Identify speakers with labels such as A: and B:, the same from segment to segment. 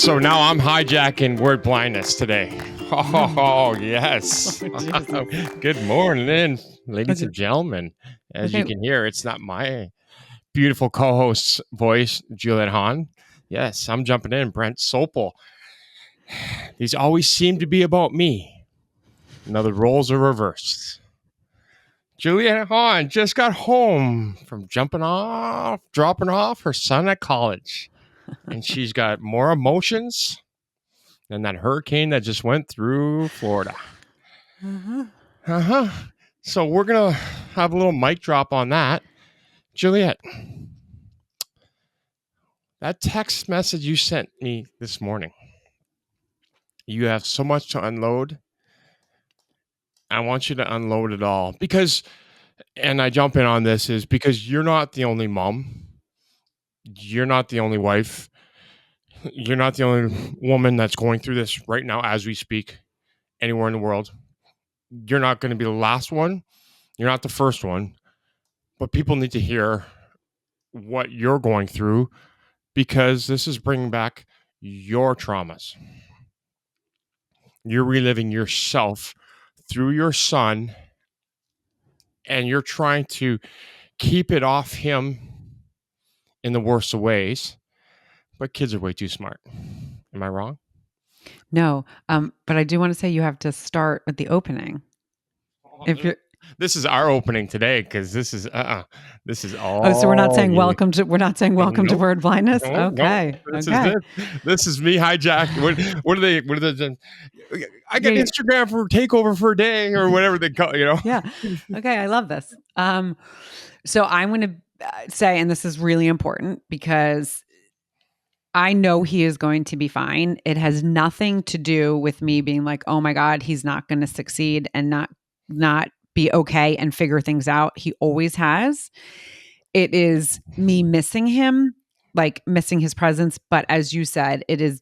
A: So now I'm hijacking word blindness today. Oh, yes.
B: Oh,
A: Good morning, ladies and gentlemen. As you
B: Okay.
A: can hear, it's not my beautiful co-host's voice, Juliet Hahn. Yes, I'm jumping in, Brent Sopel. These always seem to be about me. Now the roles are reversed. Juliet Hahn just got home from dropping off her son at college. And she's got more emotions than that hurricane that just went through Florida. So we're going to have a little mic drop on that. Juliet, that text message you sent me this morning, you have so much to unload. I want you to unload it all because, and I jump in on this, is because you're not the only mom. You're not the only wife. You're not the only woman that's going through this right now as we speak anywhere in the world. You're not going to be the last one. You're not the first one. But people need to hear what you're going through because this is bringing back your traumas. You're reliving yourself through your son, and you're trying to keep it off him in the worst of ways. But kids are way too smart. Am I wrong?
B: No, but I do want to say you have to start with the opening. If you're
A: This is our opening today because this is all.
B: so we're not saying
A: you.
B: welcome to
A: Nope.
B: word blindness.
A: Nope.
B: Okay.
A: This
B: Okay.
A: is it. This is me hijacked. What are they? I got Instagram for takeover for a day or whatever they call.
B: Yeah. Okay. I love this. So I'm going to say, and this is really important because I know he is going to be fine. It has nothing to do with me being like, oh my God, he's not going to succeed and not be okay and figure things out. He always has. It is me missing him, like missing his presence. But as you said, it is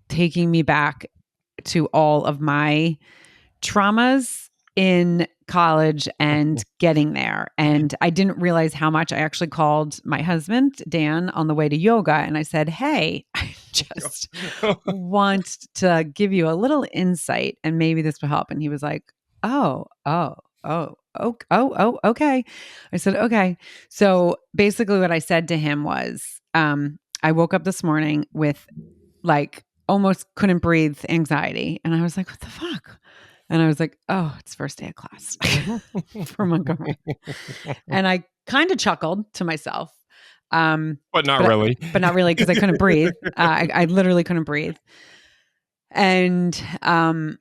B: taking me back to all of my traumas in college and getting there. And I didn't realize how much. I actually called my husband, Dan, on the way to yoga. And I said, hey, I just want to give you a little insight and maybe this will help. And he was like, oh, okay. I said, okay. So basically what I said to him was, I woke up this morning with like almost couldn't breathe anxiety. And I was like, what the fuck? And I was like, oh, it's first day of class for Montgomery. And I kind of chuckled to myself.
A: But not really.
B: But not really because I couldn't breathe. I literally couldn't breathe. And I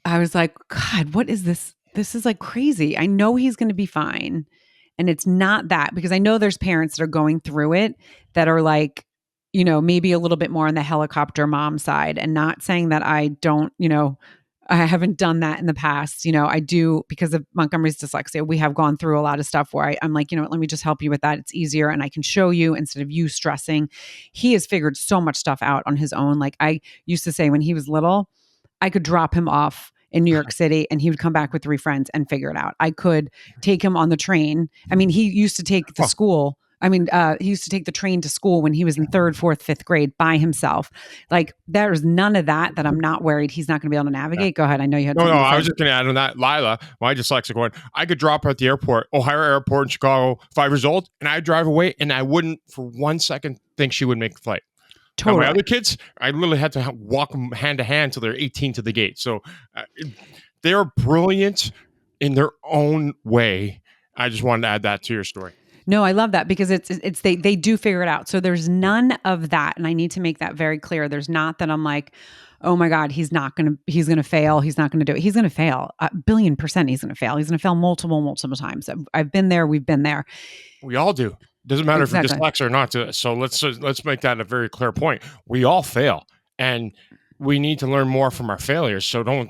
B: was like, God, what is this? This is like crazy. I know he's going to be fine. And it's not that because I know there's parents that are going through it that are like, maybe a little bit more on the helicopter mom side and not saying that I don't, I haven't done that in the past. I do because of Montgomery's dyslexia. We have gone through a lot of stuff where I'm like, let me just help you with that. It's easier and I can show you instead of you stressing. He has figured so much stuff out on his own. Like I used to say when he was little, I could drop him off in New York City and he would come back with 3 friends and figure it out. I could take him on the train. I mean, he used to take the school. He used to take the train to school when he was in 3rd, 4th, 5th grade by himself. Like there's none of that I'm not worried he's not going to be able to navigate. Yeah. Go ahead. I know you had
A: No, I was just going to add on that. Lila, my dyslexic one, I could drop her at the airport, Ohio airport in Chicago, 5 years old, and I'd drive away and I wouldn't for 1 second think she would make the flight. Totally. Now, my other kids, I literally had to walk them hand to hand till they're 18 to the gate. So they're brilliant in their own way. I just wanted to add that to your story.
B: No, I love that because it's they do figure it out. So there's none of that. And I need to make that very clear. There's not that I'm like, oh my God, he's going to fail. He's not going to do it. He's going to fail 1,000,000,000% he's going to fail. He's going to fail multiple times. I've been there. We've been there.
A: We all do. Doesn't matter if you're dyslexic or not. So let's make that a very clear point. We all fail and we need to learn more from our failures. So don't,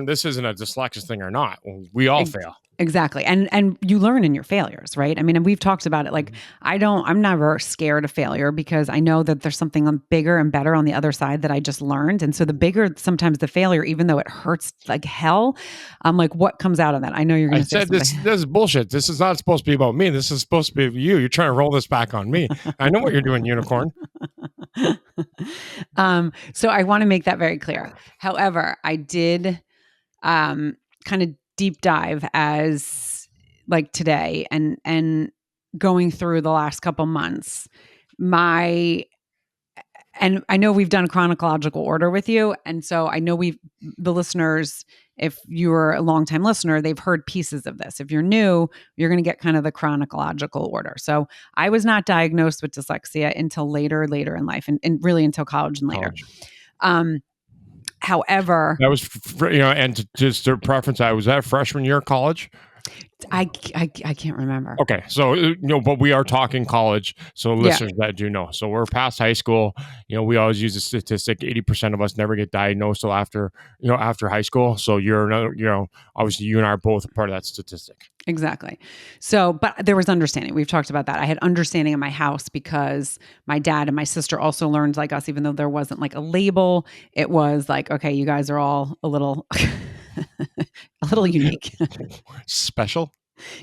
A: this isn't a dyslexia thing or not. We all fail.
B: Exactly. And you learn in your failures, right? I mean, and we've talked about it. Like, I'm never scared of failure because I know that there's something bigger and better on the other side that I just learned. And so the bigger sometimes the failure, even though it hurts like hell, I'm like, what comes out of that? I know you're going to say something.
A: This is bullshit. This is not supposed to be about me. This is supposed to be you. You're trying to roll this back on me. I know what you're doing, unicorn.
B: So I want to make that very clear. However, I did kind of deep dive as like today and going through the last couple months. My and I know we've done chronological order with you, and so I know the listeners. If you're a longtime listener, they've heard pieces of this. If you're new, you're going to get kind of the chronological order. So I was not diagnosed with dyslexia until later in life, and really until college and later.
A: College.
B: Um, However,
A: That was, and just to preference, I was that freshman year of college.
B: I can't remember.
A: Okay, so but we are talking college. So
B: Yeah,
A: listeners that do know, so we're past high school. We always use a statistic: 80% of us never get diagnosed till after high school. So you're another, obviously you and I are both a part of that statistic.
B: exactly. So, but there was understanding. We've talked about that. I had understanding in my house because my dad and my sister also learned like us, even though there wasn't like a label. It was like, okay, you guys are all a little, a little unique.
A: Special.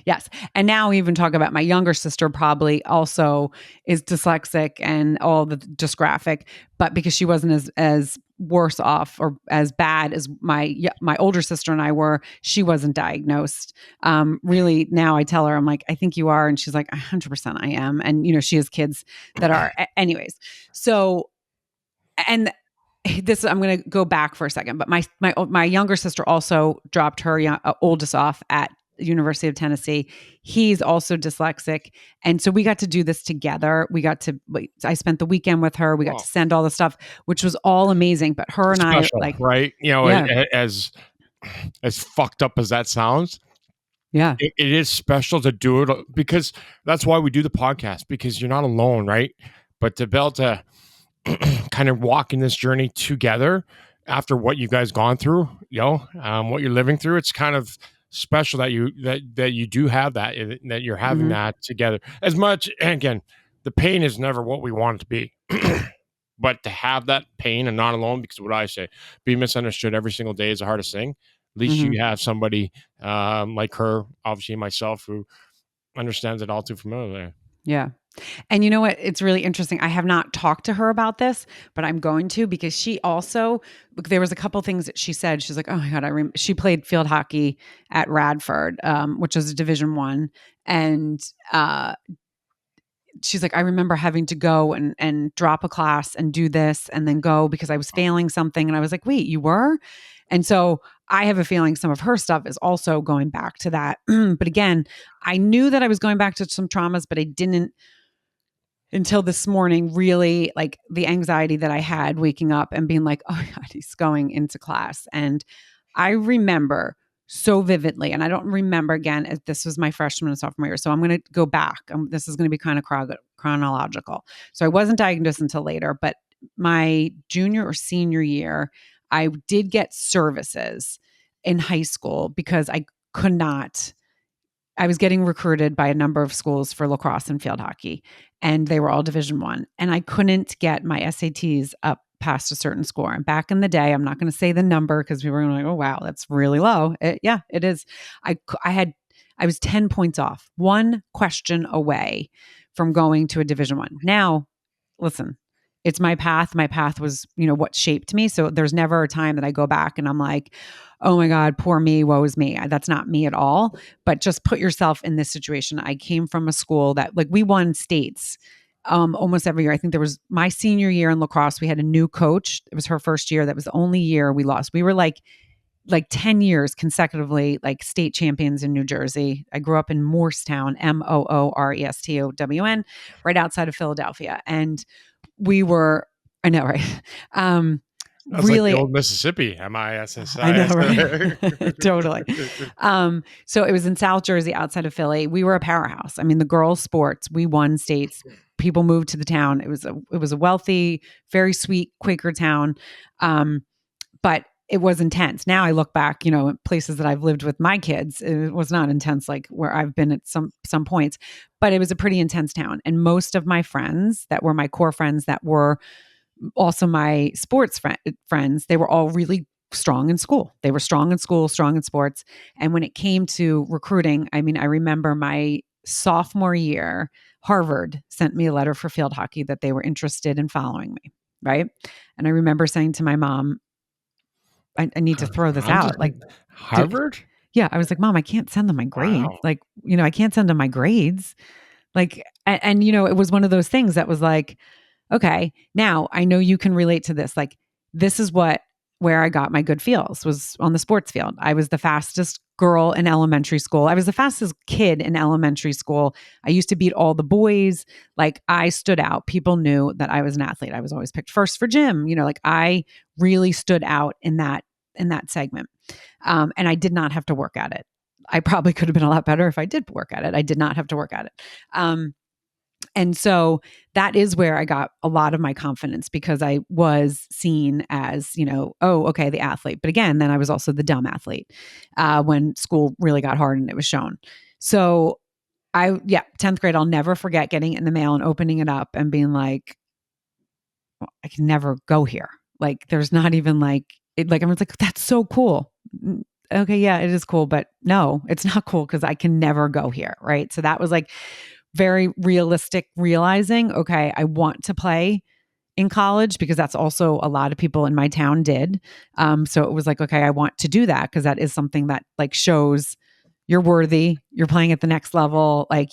B: Yes. And now we even talk about my younger sister probably also is dyslexic and all the dysgraphic, but because she wasn't as worse off or as bad as my older sister and I were, she wasn't diagnosed. Really now I tell her, I'm like, I think you are. And she's like, 100% I am. And she has kids that are anyways. So, and this I'm going to go back for a second, but my younger sister also dropped her oldest off at University of Tennessee. He's also dyslexic, and so we got to do this together. I spent the weekend with her. We got
A: Wow.
B: to send all the stuff, which was all amazing. But her and
A: Special,
B: I, like,
A: right?
B: yeah,
A: As fucked up as that sounds,
B: yeah,
A: it is special to do it because that's why we do the podcast, because you're not alone, right? But to be able to kind of walk in this journey together after what you guys gone through, what you're living through, it's kind of special that you do have that you're having
B: hmm
A: that together. As much, and again, the pain is never what we want it to be. But to have that pain and not alone, because what I say, being misunderstood every single day is the hardest thing. At least
B: hmm
A: you have somebody like her, obviously myself, who understands it all too familiarly.
B: yeah. And you know what? It's really interesting. I have not talked to her about this, but I'm going to because she also there was a couple things that she said. She's like, "Oh my god, she played field hockey at Radford, which is a Division 1, and she's like, I remember having to go and drop a class and do this and then go because I was failing something, and I was like, wait, you were?" And so I have a feeling some of her stuff is also going back to that. But again, I knew that I was going back to some traumas, but I didn't until this morning, really like the anxiety that I had waking up and being like, oh my God, he's going into class. And I remember so vividly, and I don't remember again, if this was my freshman and sophomore year. So I'm going to go back. This is going to be kind of chronological. So I wasn't diagnosed until later, but my junior or senior year, I did get services in high school because I could not I was getting recruited by a number of schools for lacrosse and field hockey, and they were all Division 1, and I couldn't get my SATs up past a certain score. And back in the day, I'm not going to say the number because people were like, "Oh wow, that's really low." Yeah, it is. I was 10 points off, one question away from going to a Division 1. Now, listen, it's my path. My path was, what shaped me. So there's never a time that I go back and I'm like, oh my God, poor me, woe is me. That's not me at all. But just put yourself in this situation. I came from a school that like we won states almost every year. I think there was my senior year in lacrosse, we had a new coach. It was her first year. That was the only year we lost. We were like 10 years consecutively like state champions in New Jersey. I grew up in Morristown, Moorestown, right outside of Philadelphia. And we were, I know, right?
A: That's like the
B: Really,
A: old Mississippi, MISSI.
B: I know, right? Totally. So it was in South Jersey outside of Philly. We were a powerhouse. I mean, the girls' sports, we won states. People moved to the town. It was a wealthy, very sweet Quaker town. But it was intense. Now I look back, places that I've lived with my kids, it was not intense like where I've been at some points, but it was a pretty intense town. And most of my friends that were my core friends that were also my sports friends, they were all really strong in school. They were strong in school, strong in sports. And when it came to recruiting, I mean, I remember my sophomore year, Harvard sent me a letter for field hockey that they were interested in following me. Right. And I remember saying to my mom, I need to throw this
A: I'm just
B: out. Like,
A: Harvard.
B: yeah, I was like, Mom, I can't send them my grade.
A: Wow.
B: Like, I can't send them my grades. Like, and it was one of those things that was like, okay, now I know you can relate to this. Like, this is where I got my good feels was on the sports field. I was the fastest girl in elementary school. I was the fastest kid in elementary school. I used to beat all the boys. Like, I stood out. People knew that I was an athlete. I was always picked first for gym. Like, I really stood out in that segment. And I did not have to work at it. I probably could have been a lot better if I did work at it. I did not have to work at it. And so that is where I got a lot of my confidence because I was seen as, oh, okay, the athlete. But again, then I was also the dumb athlete when school really got hard and it was shown. So 10th grade, I'll never forget getting it in the mail and opening it up and being like, well, I can never go here. Like, there's not even like, everyone's like, that's so cool. Okay, yeah, it is cool, but no, it's not cool because I can never go here. Right. So that was like very realistic realizing, okay, I want to play in college because that's also a lot of people in my town did. So it was like, okay, I want to do that because that is something that like shows you're worthy, you're playing at the next level. Like,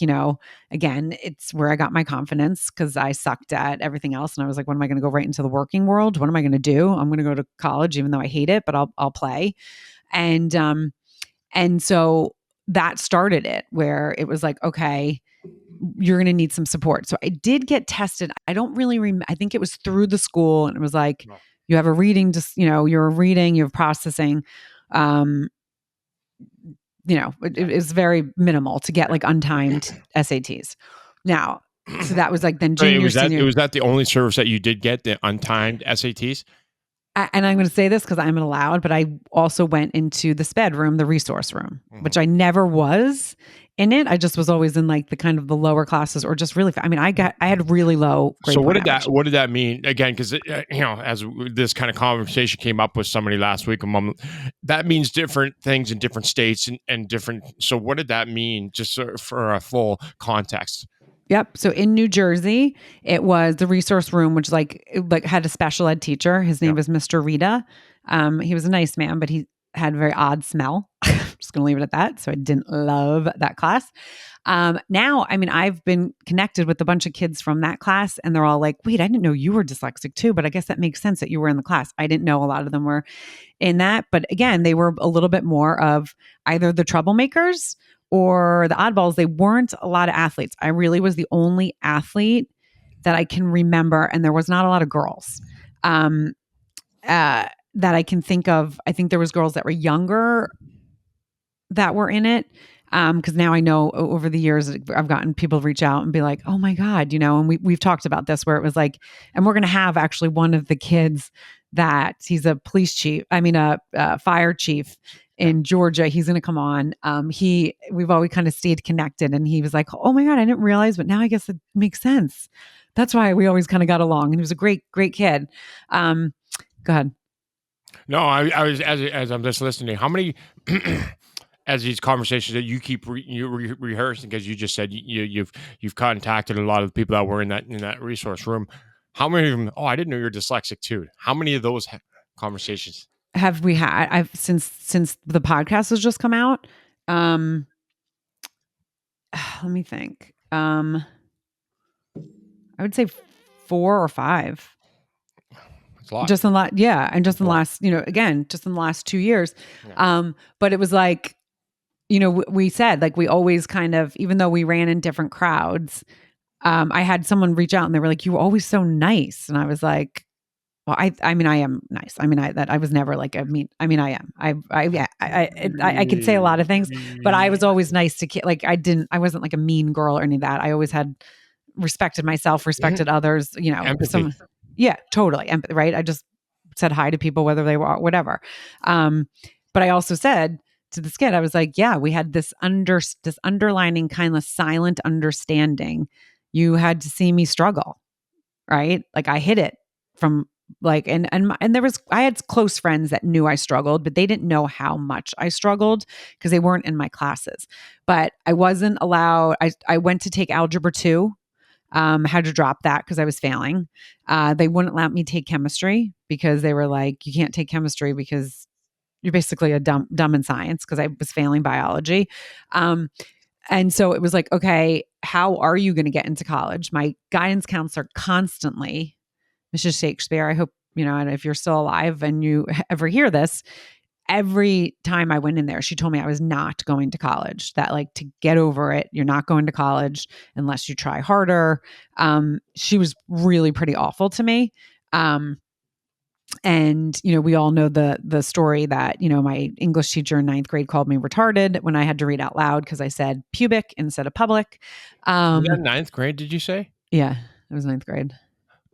B: again, it's where I got my confidence because I sucked at everything else. And I was like, when am I going to go right into the working world? What am I going to do? I'm going to go to college, even though I hate it, but I'll play. And so that started it where it was like, okay, you're going to need some support. So I did get tested. I don't really remember. I think it was through the school and it was like,
A: No.
B: you have a reading, just, you're reading, you have processing. It is very minimal to get like untimed SATs. Now, so that was like then
A: So
B: junior,
A: it
B: senior.
A: was that the only service that you did get, the untimed SATs?
B: And I'm going to say this because I'm allowed, but I also went into the SPED room, the resource room, which I never was in it. I just was always in like the kind of the lower classes or just really, I had really low grade
A: So
B: point average.
A: what did that mean again? Because as this kind of conversation came up with somebody last week, that means different things in different states and different. So what did that mean? Just for a full context.
B: Yep. So in New Jersey, it was the resource room, which had a special ed teacher. His name was Mr. Rita. He was a nice man, but he had a very odd smell. Just going to leave it at that. So I didn't love that class. Now, I've been connected with a bunch of kids from that class and they're all like, wait, I didn't know you were dyslexic too, but I guess that makes sense that you were in the class. I didn't know a lot of them were in that. But again, they were a little bit more of either the troublemakers or the oddballs. They weren't a lot of athletes. I really was the only athlete that I can remember. And there was not a lot of girls that I can think of. I think there was girls that were younger that were in it. Because now I know over the years I've gotten people reach out and be like, "Oh my god," and we've talked about this where it was like, and we're going to have actually one of the kids that he's a police chief, a fire chief in Georgia. He's going to come on. We've always kind of stayed connected, and he was like, "Oh my god, I didn't realize, but now I guess it makes sense." That's why we always kind of got along, and he was a great kid. Go ahead.
A: No, I was as I'm just listening. How many? As these conversations that you keep rehearsing, because you just said you've contacted a lot of the people that were in that resource room. How many of them? Oh, I didn't know you're dyslexic too. How many of those conversations
B: Have we had? I've since the podcast has just come out. Let me think. I would say 4 or 5.
A: It's a lot.
B: Just in the and just in the last, again, just in the last 2 years.
A: Yeah.
B: But it was like, we said, like, we always kind of, even though we ran in different crowds, I had someone reach out and they were like, "You were always so nice," and I was like, "Well, I am nice. I was never like a mean. I am. I could say a lot of things, but I was always nice to kids. Like, I wasn't like a mean girl or any of that. I always had respected myself, respected others.
A: Empathy.
B: Yeah, totally empathy. Right. I just said hi to people, whether they were whatever. But I also said to this kid, I was like, yeah, we had this underlining kind of silent understanding. You had to see me struggle, right? Like, I hid it from like, and there was, I had close friends that knew I struggled, but they didn't know how much I struggled because they weren't in my classes. But I wasn't allowed. I went to take algebra 2. Had to drop that because I was failing. They wouldn't let me take chemistry because they were like, you can't take chemistry because you're basically a dumb in science, because I was failing biology. And so it was like, okay, how are you going to get into college? My guidance counselor constantly, Mrs. Shakespeare, I hope, and if you're still alive and you ever hear this, every time I went in there, she told me I was not going to college, that like, to get over it, you're not going to college unless you try harder. She was really pretty awful to me. And we all know the story that my English teacher in ninth grade called me retarded when I had to read out loud because I said pubic instead of public.
A: Was that ninth grade, did you say?
B: Yeah, it was ninth grade.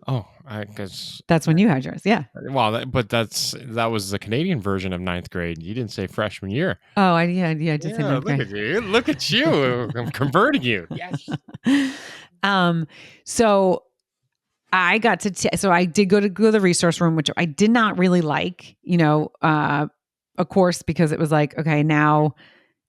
A: Oh, because
B: That's when you had yours. Yeah.
A: well, but that was the Canadian version of ninth grade. You didn't say freshman year.
B: Oh, I did say
A: Yeah,
B: ninth
A: look
B: grade.
A: at you! Look at you! I'm converting you. Yes.
B: So I got to, so I did go to the resource room, which I did not really like, of course, because it was like, okay, now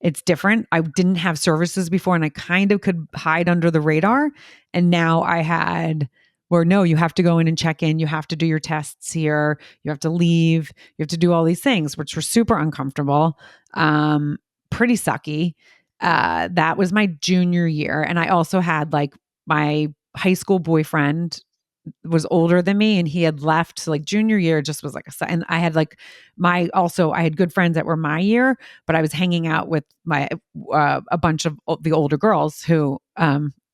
B: it's different. I didn't have services before and I kind of could hide under the radar. And now I had, where no, you have to go in and check in. You have to do your tests here. You have to leave. You have to do all these things, which were super uncomfortable, pretty sucky. That was my junior year. And I also had like my high school boyfriend was older than me and he had left. So like junior year just was like and I had like I had good friends that were my year, but I was hanging out with my a bunch of the older girls who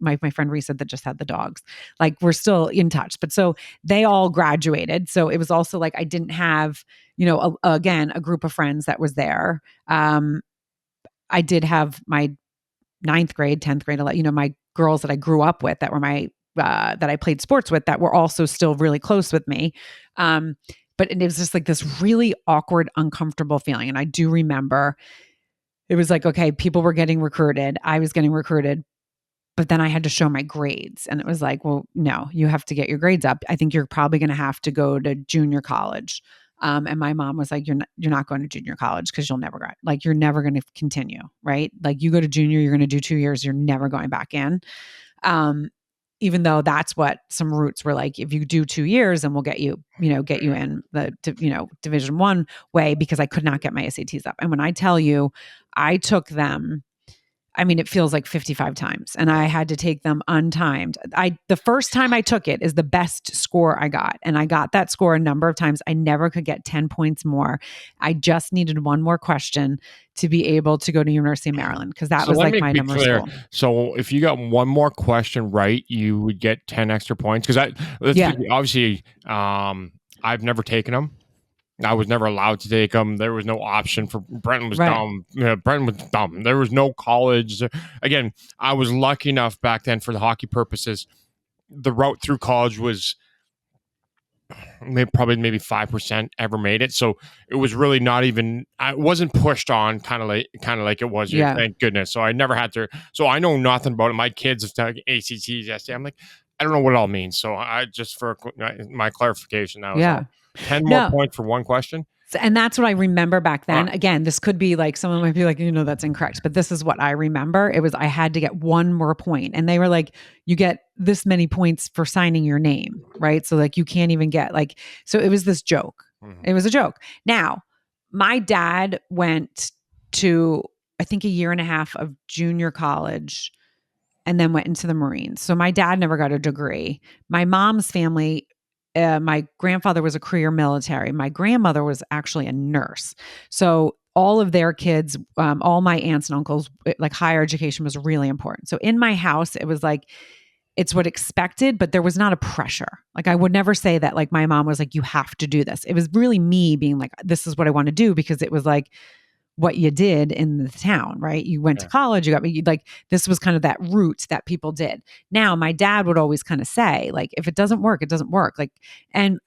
B: my friend Risa that just had the dogs, like we're still in touch. But so they all graduated. So it was also like I didn't have, again, a group of friends that was there. I did have my ninth grade, 10th grade, my girls that I grew up with that were that I played sports with that were also still really close with me. But it was just like this really awkward, uncomfortable feeling. And I do remember it was like, okay, people were getting recruited. I was getting recruited, but then I had to show my grades. And it was like, well, no, you have to get your grades up. I think you're probably going to have to go to junior college. And my mom was like, you're not going to junior college because you'll never go, like, you're never going to continue, right? Like you go to junior, you're going to do 2 years, you're never going back in. Even though that's what some roots were like, if you do 2 years and we'll get you in the, Division 1 way, because I could not get my SATs up. And when I tell you, I took them, I mean, it feels like 55 times and I had to take them untimed. The first time I took it is the best score I got. And I got that score a number of times. I never could get 10 points more. I just needed one more question to be able to go to University of Maryland, because that was like my number school.
A: So if you got one more question right, you would get 10 extra points. Because obviously, I've never taken them. I was never allowed to take them. There was no option for Brenton was dumb. Brenton was dumb. There was no college. Again, I was lucky enough back then for the hockey purposes. The route through college was maybe 5% ever made it. So it was really not even, I wasn't pushed on kind of like it was here. Thank goodness. So I never had to, so I know nothing about it. My kids have taken ACTs yesterday. I'm like, I don't know what it all means. So I just, for my clarification, that was all. 10 more points for one question.
B: And that's what I remember back then. Again, this could be like, someone might be like, that's incorrect, but this is what I remember. It was, I had to get one more point. And they were like, you get this many points for signing your name, right? So like, you can't even get like, so it was this joke. Mm-hmm. It was a joke. Now, my dad went to, I think, 1.5 years of junior college and then went into the Marines. So my dad never got a degree. My mom's family, my grandfather was a career military. My grandmother was actually a nurse. So all of their kids, all my aunts and uncles, like higher education was really important. So in my house, it was like, it's what expected, but there was not a pressure. Like I would never say that like my mom was like, you have to do this. It was really me being like, this is what I want to do, because it was like what you did in the town, right? You went to college, you got me, like, this was kind of that route that people did. Now, my dad would always kind of say, like, if it doesn't work, it doesn't work. Like, and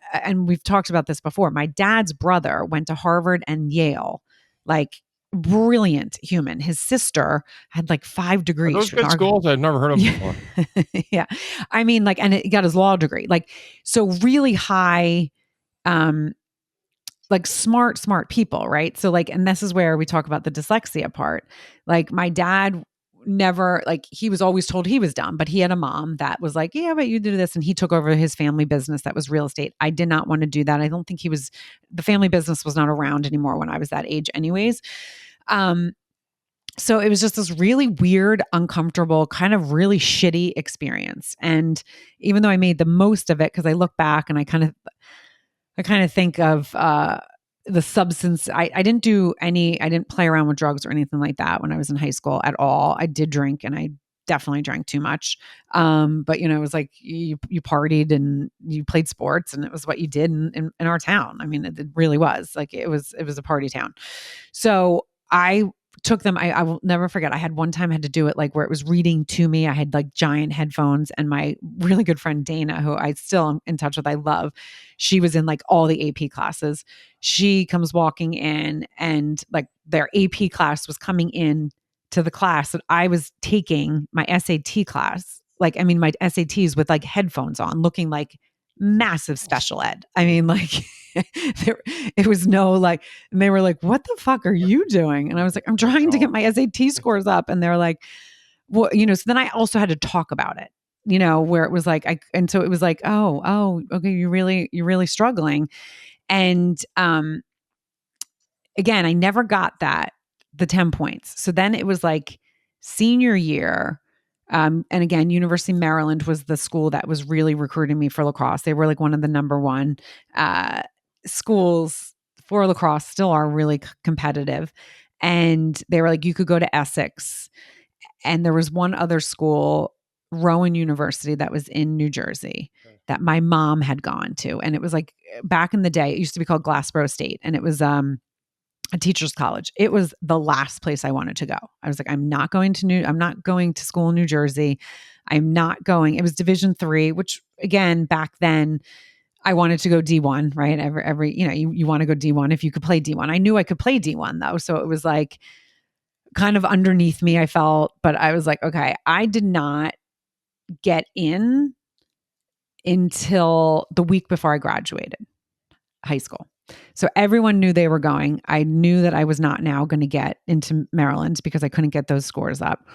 B: we've talked about this before. My dad's brother went to Harvard and Yale, like, brilliant human. His sister had like 5 degrees.
A: Are those good schools? I've never heard of before.
B: Yeah. I mean, like, and he got his law degree. Like, so really high um, like smart people, right? So like, and this is where we talk about the dyslexia part. Like my dad never, like, he was always told he was dumb, but he had a mom that was like, yeah, but you do this. And he took over his family business that was real estate. I did not want to do that. I don't think the family business was not around anymore when I was that age anyways. Um, so it was just this really weird, uncomfortable, kind of really shitty experience. And even though I made the most of it, because I look back and I kind of think of the substance. I didn't play around with drugs or anything like that when I was in high school at all. I did drink, and I definitely drank too much. But it was like you partied and you played sports, and it was what you did in our town. I mean, it really was like it was a party town. So I took them. I will never forget. I had one time I had to do it like where it was reading to me. I had like giant headphones, and my really good friend Dana, who I still am in touch with, I love, she was in like all the AP classes. She comes walking in, and like their AP class was coming in to the class that I was taking, my SAT class. Like, I mean, my SATs with like headphones on, looking like massive special ed. I mean, like, it was no like, and they were like, what the fuck are you doing? And I was like, I'm trying to get my SAT scores up. And they're like, well, so then I also had to talk about it, where it was like, and so it was like, oh, okay, you're really struggling. And, again, I never got the 10 points. So then it was like senior year. And again, University of Maryland was the school that was really recruiting me for lacrosse. They were like one of the number one schools for lacrosse, still are really competitive. And they were like, you could go to Essex. And there was one other school, Rowan University, that was in New Jersey that my mom had gone to. And it was like back in the day, it used to be called Glassboro State. And it was a teacher's college. It was the last place I wanted to go. I was like, I'm not going to school in New Jersey. I'm not going. It was Division 3, which again, back then I wanted to go D1, right? Every, you want to go D1 if you could play D1. I knew I could play D1 though. So it was like kind of underneath me, I felt, but I was like, okay, I did not get in until the week before I graduated high school. So everyone knew they were going. I knew that I was not now going to get into Maryland because I couldn't get those scores up.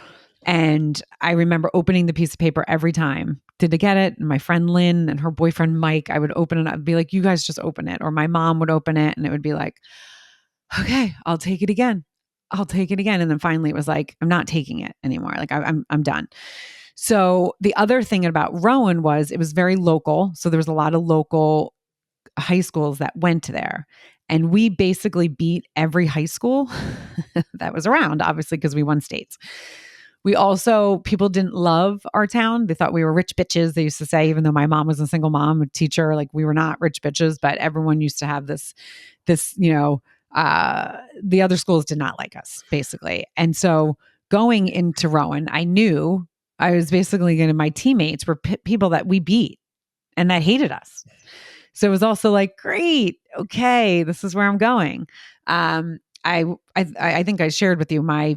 B: And I remember opening the piece of paper every time. Did I get it? And my friend Lynn and her boyfriend Mike, I would open it up and be like, you guys just open it. Or my mom would open it and it would be like, okay, I'll take it again. I'll take it again. And then finally it was like, I'm not taking it anymore. Like I'm done. So the other thing about Rowan was it was very local. So there was a lot of local high schools that went there. And we basically beat every high school that was around, obviously, because we won states. We also, people didn't love our town. They thought we were rich bitches. They used to say, even though my mom was a single mom, a teacher, like we were not rich bitches, but everyone used to have this, the other schools did not like us, basically. And so going into Rowan, I knew I was basically going to, my teammates were people that we beat and that hated us. So it was also like, great, okay, this is where I'm going. I think I shared with you my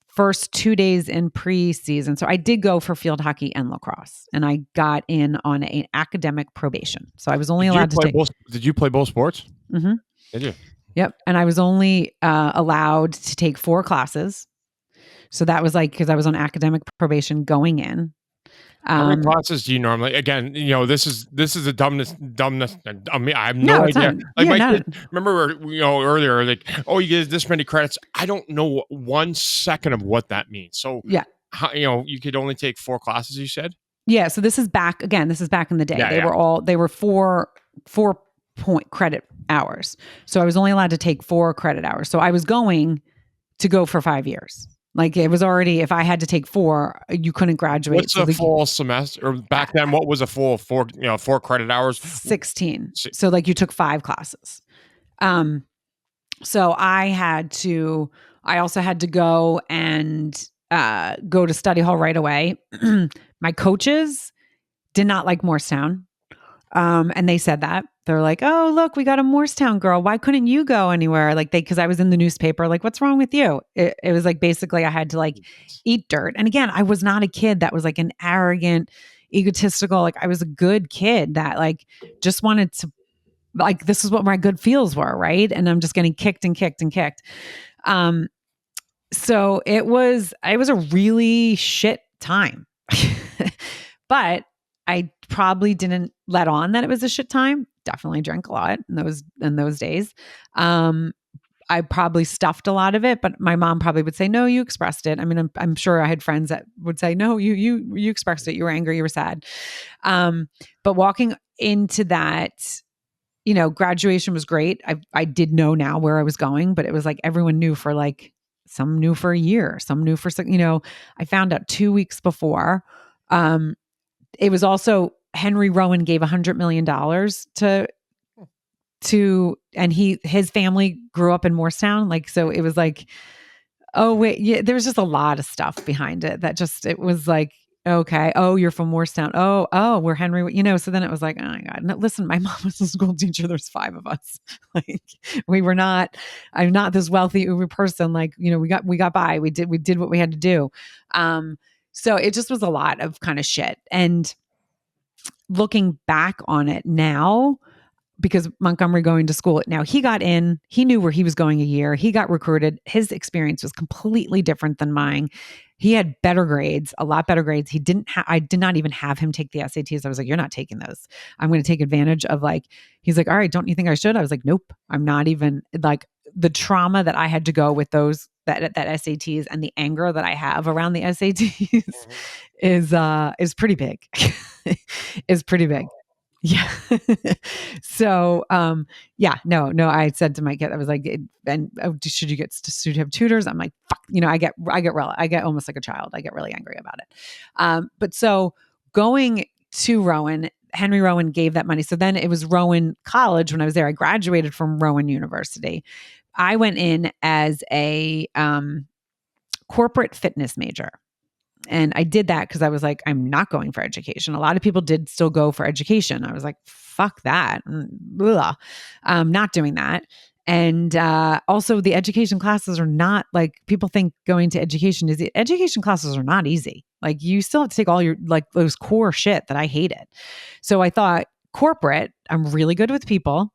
B: first 2 days in preseason. So I did go for field hockey and lacrosse, and I got in on an academic probation. So I was only allowed to take.
A: Did you play both sports?
B: Mm-hmm.
A: Did you?
B: Yep, and I was only allowed to take 4 classes. So that was like because I was on academic probation going in.
A: How many classes do you normally? Again, this is the dumbness. I mean, I have no idea.
B: Not,
A: Like my
B: not,
A: kid, remember, earlier, like, oh, you get this many credits. I don't know 1 second of what that means. So,
B: yeah,
A: how, you could only take 4 classes. You said,
B: yeah. So this is back again. This is back in the day.
A: Yeah,
B: They were 4 point credit hours. So I was only allowed to take 4 credit hours. So I was going to go for 5 years. Like it was already, if I had to take 4, you couldn't graduate.
A: What's a full semester? Or back then, what was a full 4 credit hours?
B: 16. So like you took 5 classes. So I also had to go and go to study hall right away. My coaches did not like Morristown. And they said that. They're like, oh, look, we got a Morristown girl. Why couldn't you go anywhere? Like because I was in the newspaper, like, what's wrong with you? It was like, basically I had to like eat dirt. And again, I was not a kid that was like an arrogant, egotistical, like I was a good kid that like just wanted to like this is what my good feels were, right? And I'm just getting kicked and kicked and kicked. Um, so it was a really shit time. But I probably didn't let on that it was a shit time. Definitely drank a lot in those days. Um, I probably stuffed a lot of it, but my mom probably would say, "No, you expressed it." I mean, I'm sure I had friends that would say, "No, you expressed it. You were angry. You were sad." Um, but walking into that, graduation was great. I did know now where I was going, but it was like everyone knew for like some knew for a year, some knew for I found out 2 weeks before. Um, it was also Henry Rowan gave $100 million to and his family grew up in Morristown. Like, so it was like, oh wait, yeah, there was just a lot of stuff behind it that just it was like, okay, oh, you're from Morristown. Oh, we're Henry, so then it was like, oh my God. No, listen, my mom was a school teacher. There's 5 of us. Like I'm not this wealthy Uber person. Like, we got by. We did what we had to do. So it just was a lot of kind of shit. And looking back on it now, because Montgomery going to school. Now he got in, he knew where he was going a year. He got recruited. His experience was completely different than mine. He had better grades, a lot better grades. I did not even have him take the SATs. I was like, you're not taking those. I'm going to take advantage of he's like, all right, don't you think I should? I was like, nope, I'm not even like the trauma that I had to go with that SATs and the anger that I have around the SATs is pretty big. Is pretty big. Yeah. So, yeah, no, I said to my kid, I was like, should you have tutors? I'm like, fuck, I get almost like a child. I get really angry about it. But so going to Rowan, Henry Rowan gave that money. So then it was Rowan College when I was there. I graduated from Rowan University. I went in as a corporate fitness major. And I did that because I was like, I'm not going for education. A lot of people did still go for education. I was like, fuck that. Blah. I'm not doing that. And also, the education classes are not like people think going to education is. Education classes are not easy. Like, you still have to take all your, like, those core shit that I hated. So I thought, corporate, I'm really good with people.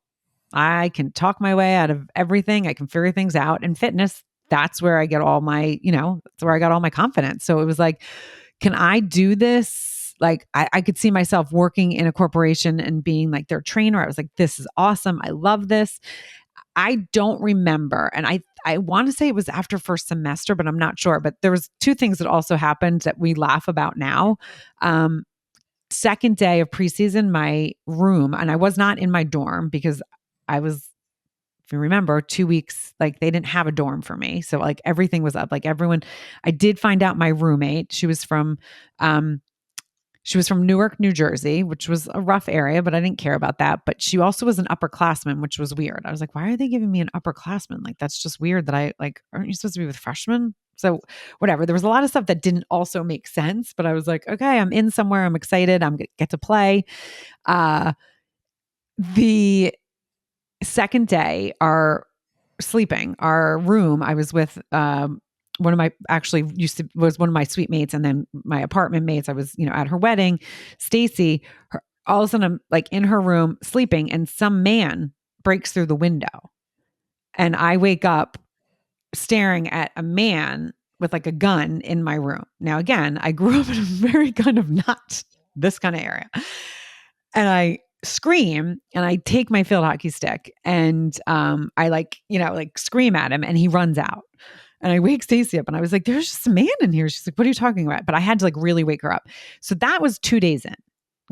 B: I can talk my way out of everything. I can figure things out. And fitness, that's where I get all my, that's where I got all my confidence. So it was like, can I do this? Like, I could see myself working in a corporation and being like their trainer. I was like, this is awesome. I love this. I don't remember. And I want to say it was after first semester, but I'm not sure. But there was two things that also happened that we laugh about now. Second day of preseason, my room, and I was not in my dorm because I was, if you remember, 2 weeks, like they didn't have a dorm for me. So like everything was up. Like everyone, I did find out my roommate, she was from Newark, New Jersey, which was a rough area, but I didn't care about that. But she also was an upperclassman, which was weird. I was like, why are they giving me an upperclassman? Like, that's just weird that aren't you supposed to be with freshmen? So whatever. There was a lot of stuff that didn't also make sense, but I was like, okay, I'm in somewhere. I'm excited. I'm going to get to play. The second day, our room, I was with one of my, actually was one of my suite mates, and then my apartment mates. I was at her wedding. Stacy, all of a sudden I'm like in her room sleeping, and some man breaks through the window, and I wake up staring at a man with like a gun in my room. Now again, I grew up in a very kind of not this kind of area, and I scream and I take my field hockey stick and I scream at him, and he runs out. And I wake Stacey up, and I was like, there's just a man in here. She's like, what are you talking about? But I had to like really wake her up. So that was 2 days in.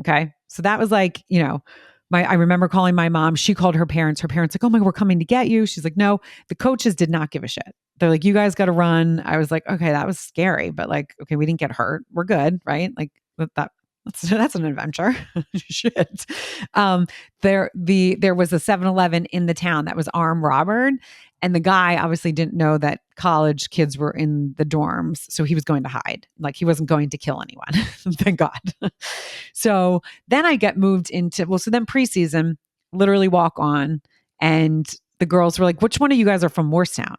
B: Okay. So that was like, I remember calling my mom. She called her parents. Her parents like, oh my, we're coming to get you. She's like, no, the coaches did not give a shit. They're like, you guys got to run. I was like, okay, that was scary, but like, okay, we didn't get hurt. We're good. Right. Like that's an adventure. Shit. There was a 7-Eleven in the town that was armed robbered. And the guy obviously didn't know that college kids were in the dorms. So he was going to hide. Like, he wasn't going to kill anyone. Thank God. So then I get moved so then preseason, literally walk on. And the girls were like, which one of you guys are from Morristown?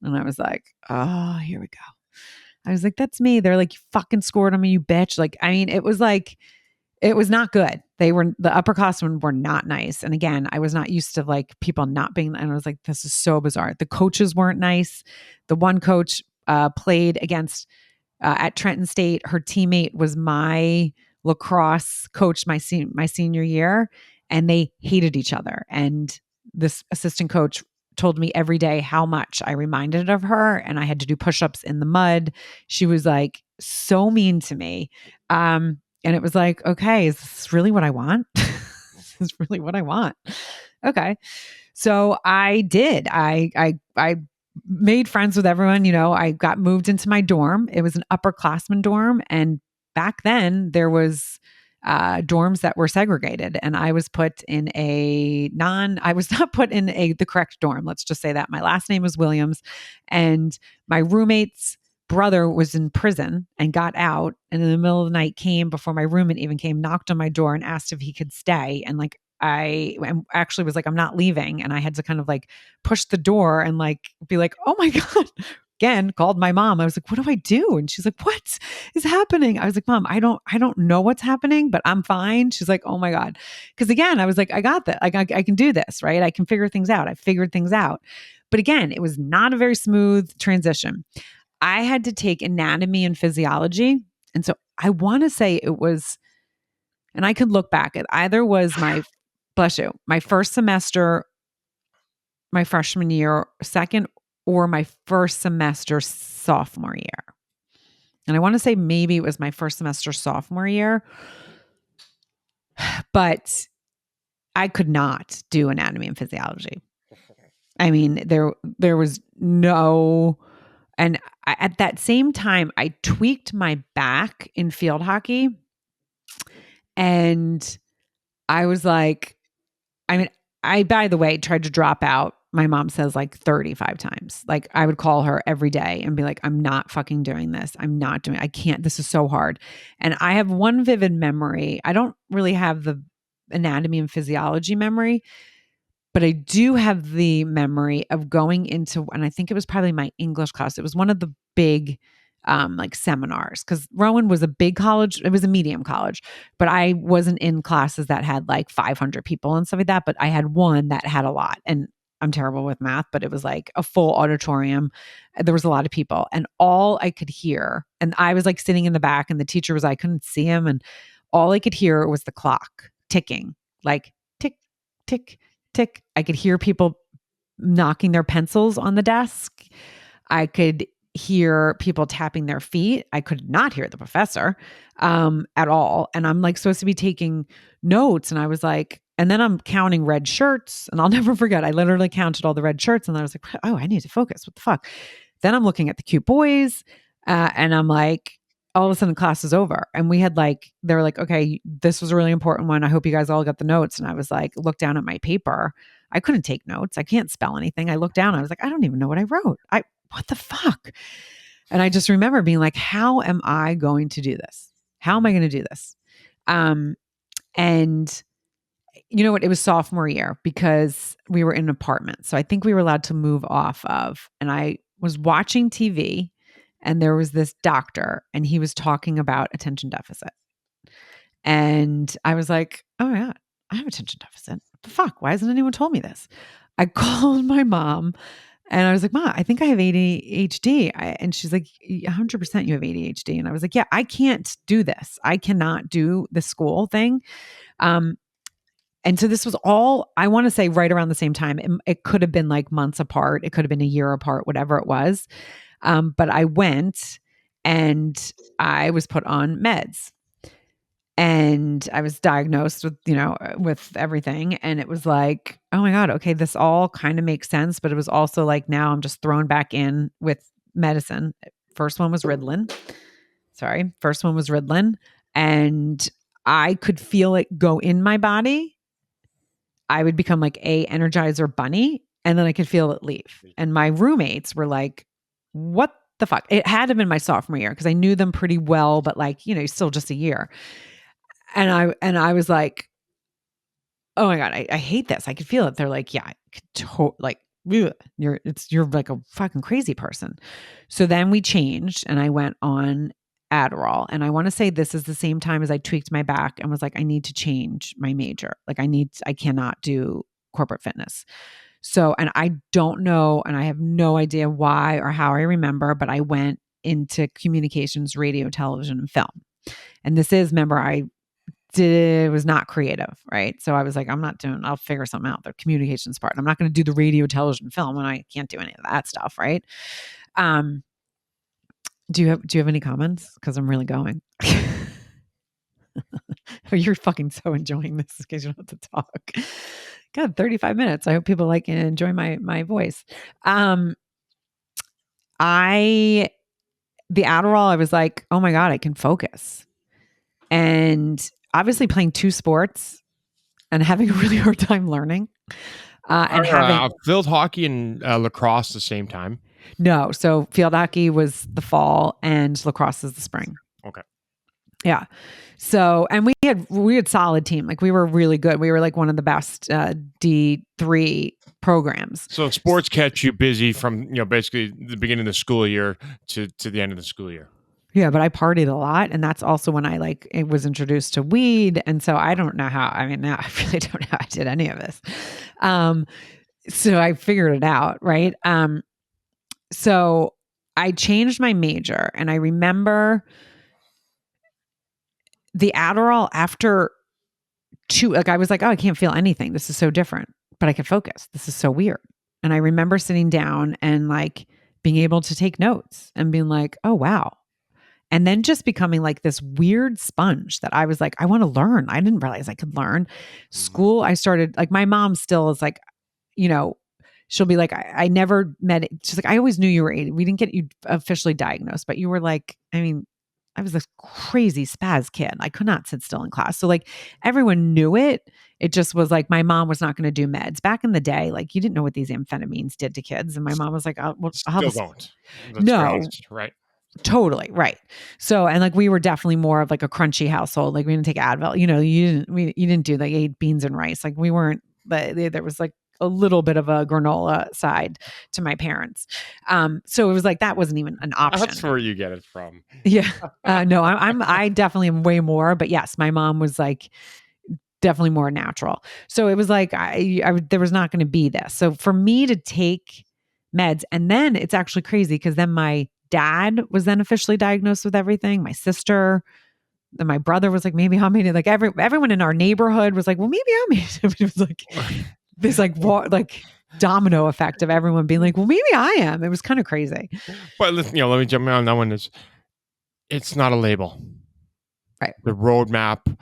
B: And I was like, oh, here we go. I was like, that's me. They're like, you fucking scored on me, you bitch. Like, I mean, it was like, It was not good. The upperclassmen were not nice. And again, I was not used to like people not being, and I was like, this is so bizarre. The coaches weren't nice. The one coach played against at Trenton State. Her teammate was my lacrosse coach my senior year, and they hated each other. And this assistant coach told me every day how much I reminded of her, and I had to do push-ups in the mud. She was like so mean to me. And it was like, okay, is this really what I want? This is really what I want. Okay. So I did. I made friends with everyone. You know, I got moved into my dorm. It was an upperclassman dorm, and back then there was dorms that were segregated, and I was put in a non. I was not put in the correct dorm. Let's just say that my last name was Williams, and my roommate's brother was in prison and got out, and in the middle of the night came before my roommate even came, knocked on my door and asked if he could stay, and like I actually was like, I'm not leaving. And I had to kind of like push the door and like be like, oh my God. Again, called my mom. I was like, what do I do? And she's like, what is happening? I was like, Mom, I don't know what's happening, but I'm fine. She's like, oh my God. Cause again, I was like, I got that. Like, I can do this, right? I can figure things out. I figured things out. But again, it was not a very smooth transition. I had to take anatomy and physiology. And so I want to say it was, and I could look back, it either was my, bless you, my first semester, my freshman year, second, or my first semester sophomore year. And I want to say maybe it was my first semester sophomore year, but I could not do anatomy and physiology. I mean, there was no, and at that same time, I tweaked my back in field hockey, and I was like, I mean, I, by the way, tried to drop out. My mom says like 35 times. Like I would call her every day and be like, I'm not fucking doing this. I can't, this is so hard. And I have one vivid memory. I don't really have the anatomy and physiology memory, but I do have the memory of going into, and I think it was probably my English class. It was one of the big like seminars, because Rowan was a big college. It was a medium college, but I wasn't in classes that had like 500 people and stuff like that. But I had one that had a lot, and I'm terrible with math, but it was like a full auditorium. There was a lot of people, and all I could hear, and I was like sitting in the back, and the teacher was, I couldn't see him, and all I could hear was the clock ticking, like tick, tick, tick. I could hear people knocking their pencils on the desk. I could hear people tapping their feet. I could not hear the professor at all. And I'm like supposed to be taking notes. And I was like, and then I'm counting red shirts. And I'll never forget, I literally counted all the red shirts. And then I was like, oh, I need to focus. What the fuck? Then I'm looking at the cute boys. And I'm like, all of a sudden class is over. And we had like, they were like, okay, this was a really important one. I hope you guys all got the notes. And I was like, look down at my paper. I couldn't take notes. I can't spell anything. I looked down. I was like, I don't even know what I wrote. What the fuck? And I just remember being like, how am I going to do this? How am I going to do this? And you know what? It was sophomore year because we were in an apartment. So I think we were allowed to move off of, and I was watching TV, and there was this doctor, and he was talking about attention deficit. And I was like, oh my God, I have attention deficit. What the fuck? Why hasn't anyone told me this? I called my mom, and I was like, Ma, I think I have ADHD. And she's like, 100% you have ADHD. And I was like, yeah, I can't do this. I cannot do the school thing. And so this was all, I want to say, right around the same time. It could have been like months apart. It could have been a year apart, whatever it was. But I went and I was put on meds. And I was diagnosed with, with everything. And it was like, oh my God, okay, this all kind of makes sense. But it was also like, now I'm just thrown back in with medicine. First one was Ritalin. First one was Ritalin. And I could feel it go in my body. I would become like a Energizer bunny. And then I could feel it leave. And my roommates were like, what the fuck? It had to have been my sophomore year because I knew them pretty well, but like, still just a year. And I was like, oh my God, I hate this. I could feel it. They're like, yeah, I could like, ugh, you're like a fucking crazy person. So then we changed, and I went on Adderall. And I want to say this is the same time as I tweaked my back and was like, I need to change my major. Like I cannot do corporate fitness. So, and I don't know, and I have no idea why or how I remember, but I went into communications, radio, television, and film. And this is, remember, was not creative, right? So I was like, I'll figure something out, the communications part. I'm not going to do the radio, television, film, and I can't do any of that stuff, right? Do you have any comments? Because I'm really going. You're fucking so enjoying this because you don't have to talk. God, 35 minutes. I hope people like and enjoy my voice. The Adderall, I was like, oh my God, I can focus. And obviously playing two sports and having a really hard time learning. And having
A: field hockey and lacrosse at the same time.
B: No, so field hockey was the fall and lacrosse is the spring.
A: Okay.
B: Yeah. So, and we had solid team. Like we were really good. We were like one of the best D3 programs.
A: So sports catch you busy from, basically the beginning of the school year to the end of the school year.
B: Yeah, but I partied a lot, and that's also when it was introduced to weed, and so I don't know how. I mean, now I really don't know how I did any of this. So I figured it out, right? So I changed my major, and I remember the Adderall after I was like, oh, I can't feel anything. This is so different, but I can focus. This is so weird. And I remember sitting down and like being able to take notes and being like, oh, wow. And then just becoming like this weird sponge that I was like, I want to learn. I didn't realize I could learn. School, I started, like, my mom still is like, she'll be like, I never met it. She's like, I always knew you were 80. We didn't get you officially diagnosed, but you were like, I was this crazy spaz kid. I could not sit still in class. So like everyone knew it. It just was like, my mom was not going to do meds. Back in the day, like you didn't know what these amphetamines did to kids. And my mom was like,
A: Still don't.
B: No.
A: Right.
B: Totally. Right. So, and like, we were definitely more of like a crunchy household. Like we didn't take Advil, you didn't do like ate beans and rice. Like we weren't, but there was like a little bit of a granola side to my parents. So it was like, that wasn't even an option.
A: That's where you get it from.
B: Yeah. No, I definitely am way more, but yes, my mom was like definitely more natural. So it was like, there was not going to be this. So for me to take meds, and then it's actually crazy because then my dad was then officially diagnosed with everything. My sister, then my brother was like, maybe how many, like everyone in our neighborhood was like, well, maybe how many. It was like this like domino effect of everyone being like, well, maybe I am. It was kind of crazy.
A: But let me jump in on that one. It's not a label.
B: Right.
A: The roadmap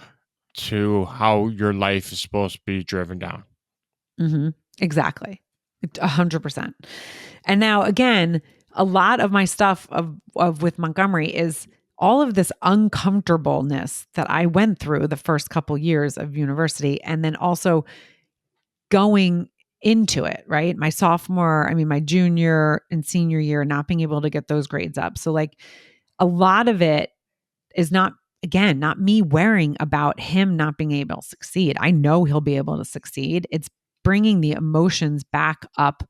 A: to how your life is supposed to be driven down.
B: Mm-hmm. Exactly. 100%. And now again, a lot of my stuff of with Montgomery is all of this uncomfortableness that I went through the first couple years of university, and then also going into it, right? My junior and senior year, not being able to get those grades up. So like a lot of it is not me worrying about him not being able to succeed. I know he'll be able to succeed. It's bringing the emotions back up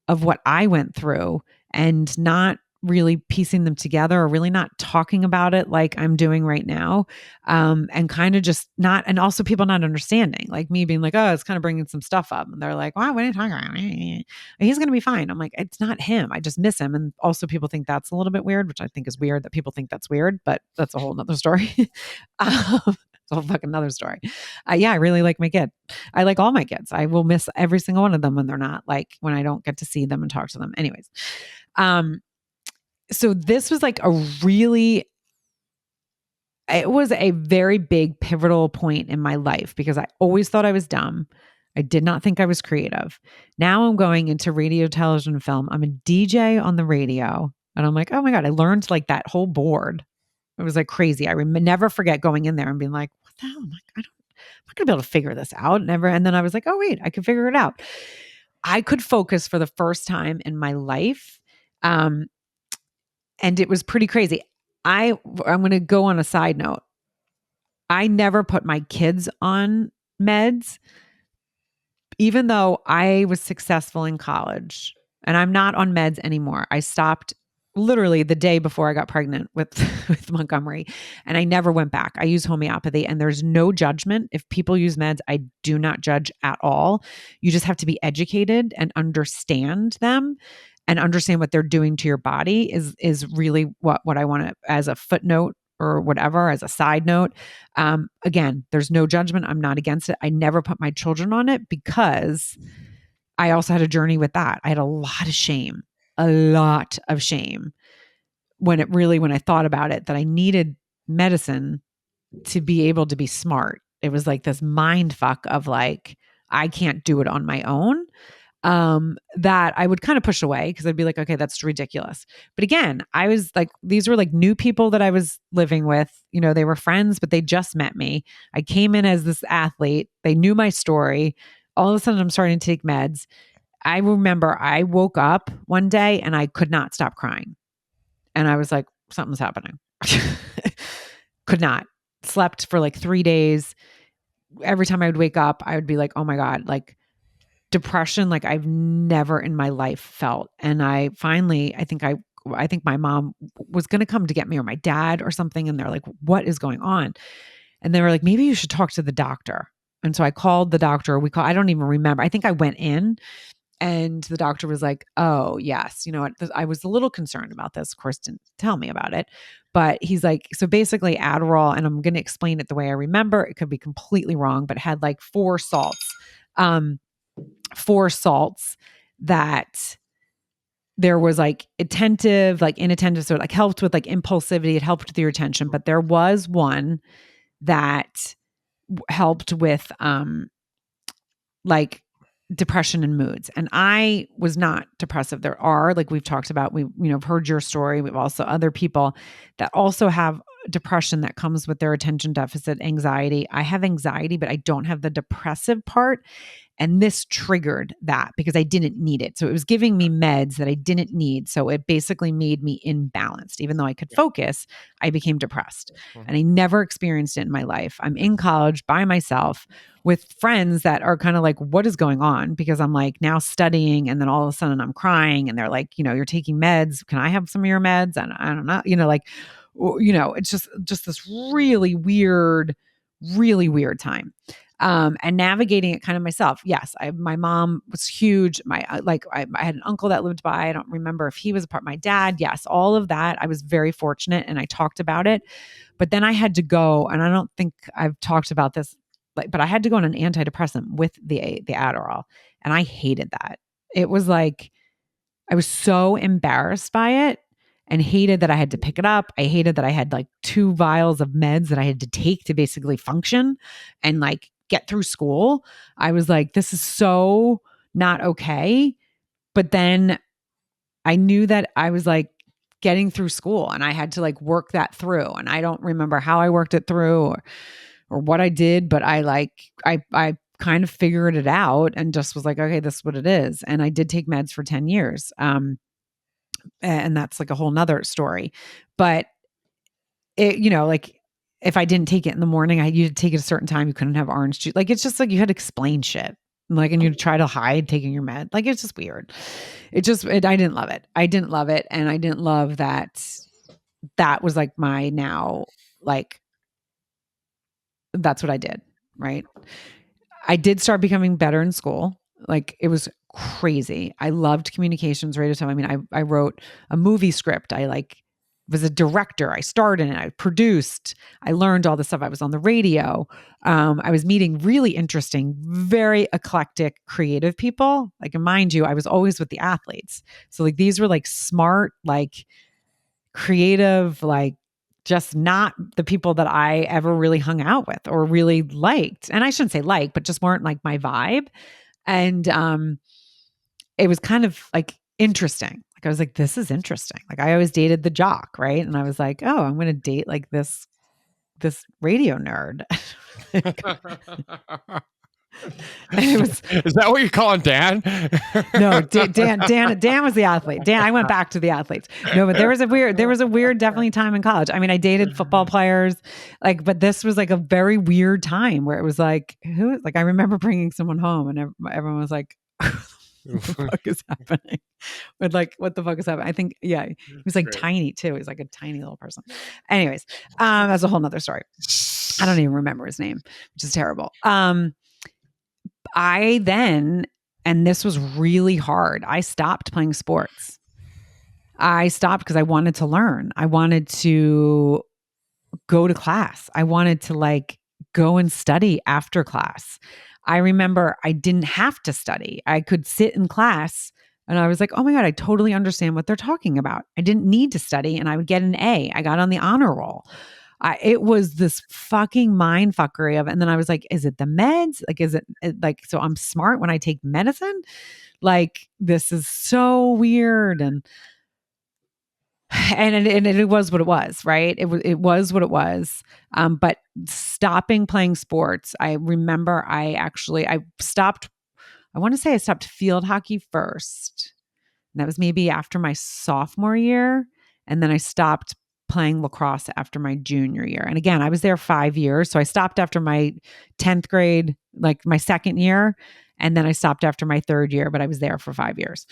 B: of what I went through and not really piecing them together, or really not talking about it like I'm doing right now. And kind of just not, and also people not understanding, like me being like, oh, it's kind of bringing some stuff up. And they're like, wow, what are you talking about? He's going to be fine. I'm like, it's not him. I just miss him. And also people think that's a little bit weird, which I think is weird that people think that's weird, but that's a whole nother story. It's a whole fucking another story. Yeah, I really like my kid. I like all my kids. I will miss every single one of them when they're not, like when I don't get to see them and talk to them. Anyways. So this was like it was a very big pivotal point in my life because I always thought I was dumb. I did not think I was creative. Now I'm going into radio, television, and film. I'm a DJ on the radio. And I'm like, oh my God, I learned like that whole board. It was like crazy. I never forget going in there and being like, what the hell? I'm like, I'm not going to be able to figure this out. Never. And then I was like, oh wait, I can figure it out. I could focus for the first time in my life. And it was pretty crazy. I'm going to go on a side note. I never put my kids on meds, even though I was successful in college, and I'm not on meds anymore. I stopped literally the day before I got pregnant with with Montgomery, and I never went back. I use homeopathy, and there's no judgment. If people use meds, I do not judge at all. You just have to be educated and understand them, and understand what they're doing to your body is really what I want to, as a footnote or whatever, as a side note. Again, there's no judgment. I'm not against it. I never put my children on it because I also had a journey with that. I had a lot of shame when I thought about it, that I needed medicine to be able to be smart. It was like this mind fuck of like, I can't do it on my own. That I would kind of push away because I'd be like, okay, that's ridiculous. But again, I was like, these were like new people that I was living with. You know, they were friends, but they just met me. I came in as this athlete. They knew my story. All of a sudden, I'm starting to take meds. I remember I woke up one day and I could not stop crying. And I was like, something's happening. Could not. Slept for like 3 days. Every time I would wake up, I would be like, oh my God, like depression, like I've never in my life felt. And I finally, I think my mom was going to come to get me, or my dad or something. And they're like, what is going on? And they were like, maybe you should talk to the doctor. And so I called the doctor. I don't even remember. I think I went in, and the doctor was like, oh, yes, you know what? I was a little concerned about this. Of course, didn't tell me about it. But he's like, so basically Adderall, and I'm going to explain it the way I remember. It could be completely wrong, but it had like um, 4 salts that there was like attentive, like inattentive. So it like helped with like impulsivity. It helped with your attention. But there was one that helped with like depression and moods. And I was not depressive. There are, like we've talked about, we've heard your story. We've also other people that also have depression that comes with their attention deficit, anxiety. I have anxiety, but I don't have the depressive part. And this triggered that because I didn't need it. So it was giving me meds that I didn't need. So it basically made me imbalanced. Even though I could focus, I became depressed. And I never experienced it in my life. I'm in college by myself with friends that are kind of like, what is going on? Because I'm like now studying, and then all of a sudden I'm crying, and they're like, you're taking meds. Can I have some of your meds? And I don't know, like, it's just this really weird time. And navigating it kind of myself. Yes, my mom was huge. I had an uncle that lived by. I don't remember if he was a part. My dad, yes, all of that. I was very fortunate, and I talked about it. But then I had to go, and I don't think I've talked about this, but I had to go on an antidepressant with the Adderall, and I hated that. It was like I was so embarrassed by it, and hated that I had to pick it up. I hated that I had like 2 vials of meds that I had to take to basically function and like get through school. I was like, this is so not okay. But then I knew that I was like getting through school, and I had to like work that through. And I don't remember how I worked it through or what I did, but I kind of figured it out and just was like, okay, this is what it is. And I did take meds for 10 years. And that's like a whole nother story. But it, like if I didn't take it in the morning, you had to take it a certain time. You couldn't have orange juice. Like, it's just like you had to explain shit. Like, and you try to hide taking your med. Like, it's just weird. I didn't love it. I didn't love it. And I didn't love that. That was like my now, like, that's what I did. Right. I did start becoming better in school. Like, it was crazy. I loved communications, radio time. I mean, I wrote a movie script. I like was a director. I starred in it. I produced. I learned all this stuff. I was on the radio. I was meeting really interesting, very eclectic, creative people. Like, and mind you, I was always with the athletes. So like these were like smart, like creative, like just not the people that I ever really hung out with or really liked. And I shouldn't say like, but just weren't like my vibe. And it was kind of like interesting. Like, I was like, this is interesting. Like, I always dated the jock, right? And I was like, oh, I'm going to date like this radio nerd. And it was,
A: is that what you're calling Dan?
B: no, Dan was the athlete. I went back to the athletes. No, but there was a weird definitely time in college. I mean, I dated football players, like, but this was like a very weird time where it was like, I remember bringing someone home, and everyone was like, What the fuck is happening? With like, what the fuck is happening? I think, yeah, he was like
A: Great.
B: tiny too. He's like a tiny little person. Anyways, that's a whole nother story. I don't even remember his name, which is terrible. I then, and this was really hard, I stopped playing sports. I stopped because I wanted to learn. I wanted to go to class. I wanted to like go and study after class. I remember I didn't have to study. I could sit in class and I was like, oh my God, I totally understand what they're talking about. I didn't need to study and I would get an A. I got on the honor roll. It was this fucking mind fuckery of, and then I was like, is it the meds? Like, is it like, so I'm smart when I take medicine? Like, this is so weird. And it was what it was, right? It was what it was. But stopping playing sports, I remember I stopped. I want to say I stopped field hockey first. And that was maybe after my sophomore year, and then I stopped playing lacrosse after my junior year. And again, I was there 5 years, so I stopped after my 10th grade, like my second year, and then I stopped after my third year. But I was there for 5 years.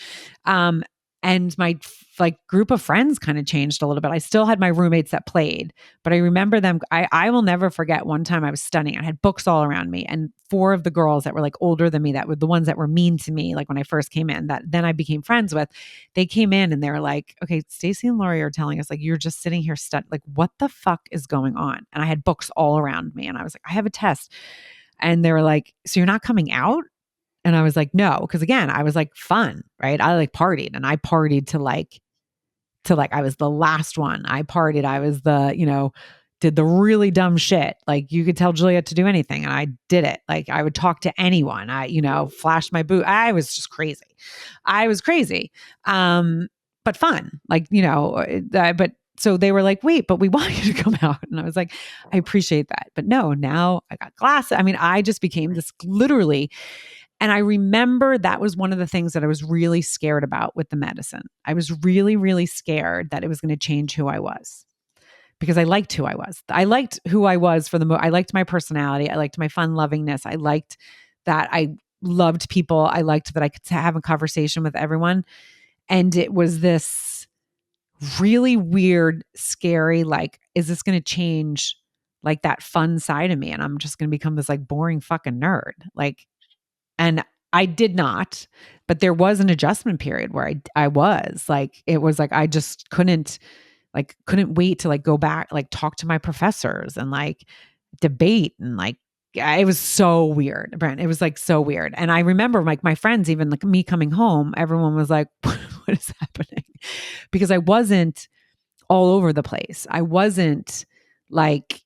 B: And my like group of friends kind of changed a little bit. I still had my roommates that played, but I remember them. I will never forget one time I was studying. I had books all around me, and four of the girls that were like older than me, that were the ones that were mean to me, like when I first came in, that then I became friends with. They came in and they were like, "Okay, Stacy and Lori are telling us like you're just sitting here studying. Like, what the fuck is going on?" And I had books all around me, and I was like, "I have a test," and they were like, "So you're not coming out?" And I was like, no, because again, I was like fun, right? I like partied and I partied to like I was the last one. I partied. I was the, did the really dumb shit. Like you could tell Juliet to do anything and I did it. Like I would talk to anyone. I, flashed my boot. I was just crazy. I was crazy. But fun. Like, but so they were like, wait, but we want you to come out. And I was like, I appreciate that. But no, now I got glasses. I mean, I just became this literally. And I remember that was one of the things that I was really scared about with the medicine. I was really, really scared that it was going to change who I was because I liked who I was. I liked who I was I liked my personality. I liked my fun lovingness. I liked that I loved people. I liked that I could have a conversation with everyone. And it was this really weird, scary, like, is this going to change like that fun side of me? And I'm just going to become this like boring fucking nerd. Like, and I did not, but there was an adjustment period where I was like, it was like, I just couldn't wait to like go back, like talk to my professors and like debate and like, it was so weird, Brent. It was like so weird. And I remember like my friends, even like me coming home, everyone was like, what is happening? Because I wasn't all over the place. I wasn't like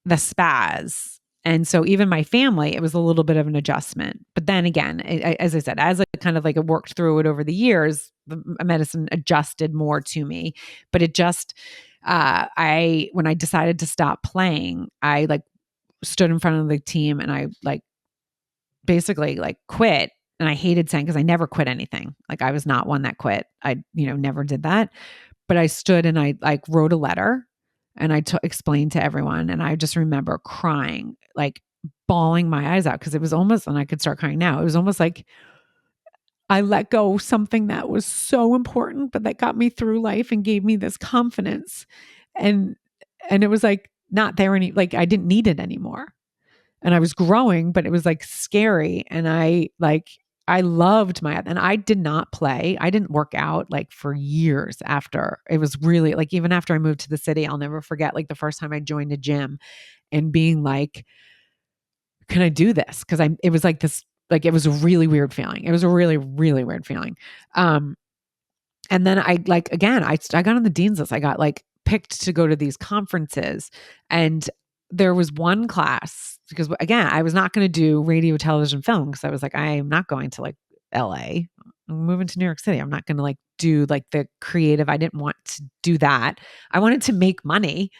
B: the spaz. And so even my family, it was a little bit of an adjustment. But then again, as I said, as I kind of like worked through it over the years, the medicine adjusted more to me. But it just, when I decided to stop playing, I like stood in front of the team and I like basically like quit. And I hated saying, because I never quit anything. Like I was not one that quit. I, never did that. But I stood and I like wrote a letter and I explained to everyone. And I just remember crying, like bawling my eyes out because it was almost, and I could start crying now. It was almost like I let go something that was so important, but that got me through life and gave me this confidence. And it was like not there like I didn't need it anymore. And I was growing, but it was like scary. And I loved and I did not play. I didn't work out like for years after. It was really like, even after I moved to the city, I'll never forget like the first time I joined a gym and being like, can I do this? Cause it was like this, like, it was a really weird feeling. It was a really, really weird feeling. And then I like, again, I got on the dean's list. I got like picked to go to these conferences, and there was one class because again, I was not going to do radio, television, film because I was like, I am not going to like LA. I'm moving to New York City. I'm not going to like do like the creative. I didn't want to do that. I wanted to make money,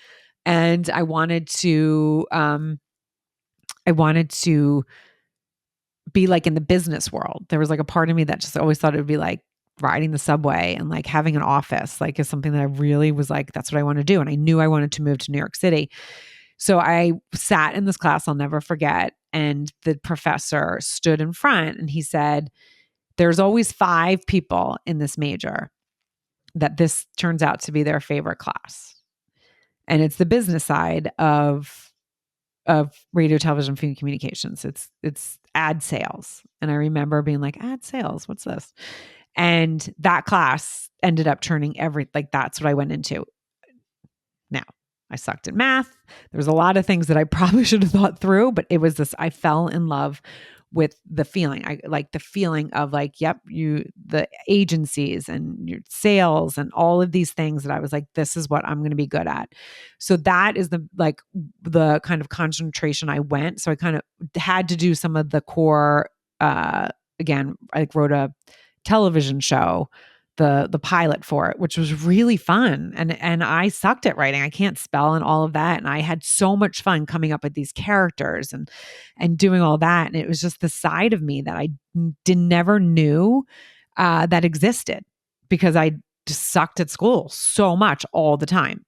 B: and I wanted to be like in the business world. There was like a part of me that just always thought it would be like riding the subway and like having an office, like is something that I really was like, that's what I want to do. And I knew I wanted to move to New York City. So I sat in this class, I'll never forget. And the professor stood in front and he said, There's always 5 people in this major that this turns out to be their favorite class. And it's the business side of radio, television, film communications. It's ad sales. And I remember being like, ad sales, what's this? And that class ended up turning that's what I went into. Now, I sucked at math. There was a lot of things that I probably should have thought through, but it was this, I fell in love with the feeling. I like the feeling of like, yep, the agencies and your sales and all of these things that I was like, this is what I'm going to be good at. So that is the kind of concentration I went. So I kind of had to do some of the core, again, I wrote a television show, the pilot for it, which was really fun. And I sucked at writing. I can't spell and all of that. And I had so much fun coming up with these characters and doing all that. And it was just the side of me that I never knew that existed because I just sucked at school so much all the time.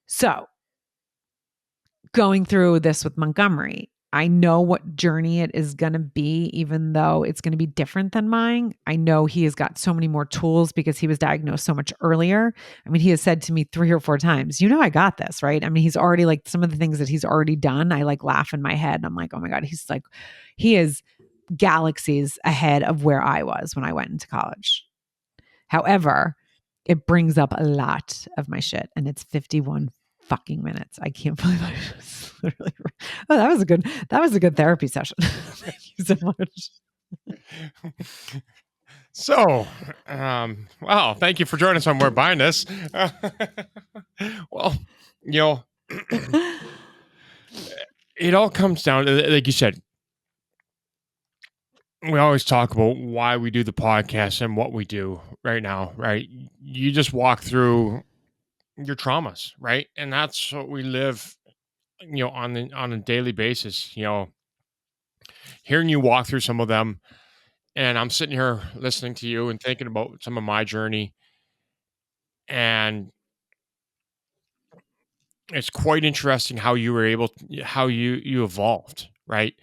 B: So going through this with Montgomery, I know what journey it is going to be, even though it's going to be different than mine. I know he has got so many more tools because he was diagnosed so much earlier. I mean, he has said to me 3 or 4 times, I got this, right? I mean, he's already like some of the things that he's already done. I like laugh in my head. And I'm like, oh my God, he is galaxies ahead of where I was when I went into college. However, it brings up a lot of my shit, and it's 51 fucking minutes. I can't believe I was literally. Oh, that was a good therapy session. Thank you so much.
A: So, well, thank you for joining us on We're Buying This. Well, it all comes down to, like you said, we always talk about why we do the podcast and what we do right now, right? You just walk through your traumas, right? And that's what we live, on a daily basis, hearing you walk through some of them. And I'm sitting here listening to you and thinking about some of my journey. And it's quite interesting how you were how you evolved, right?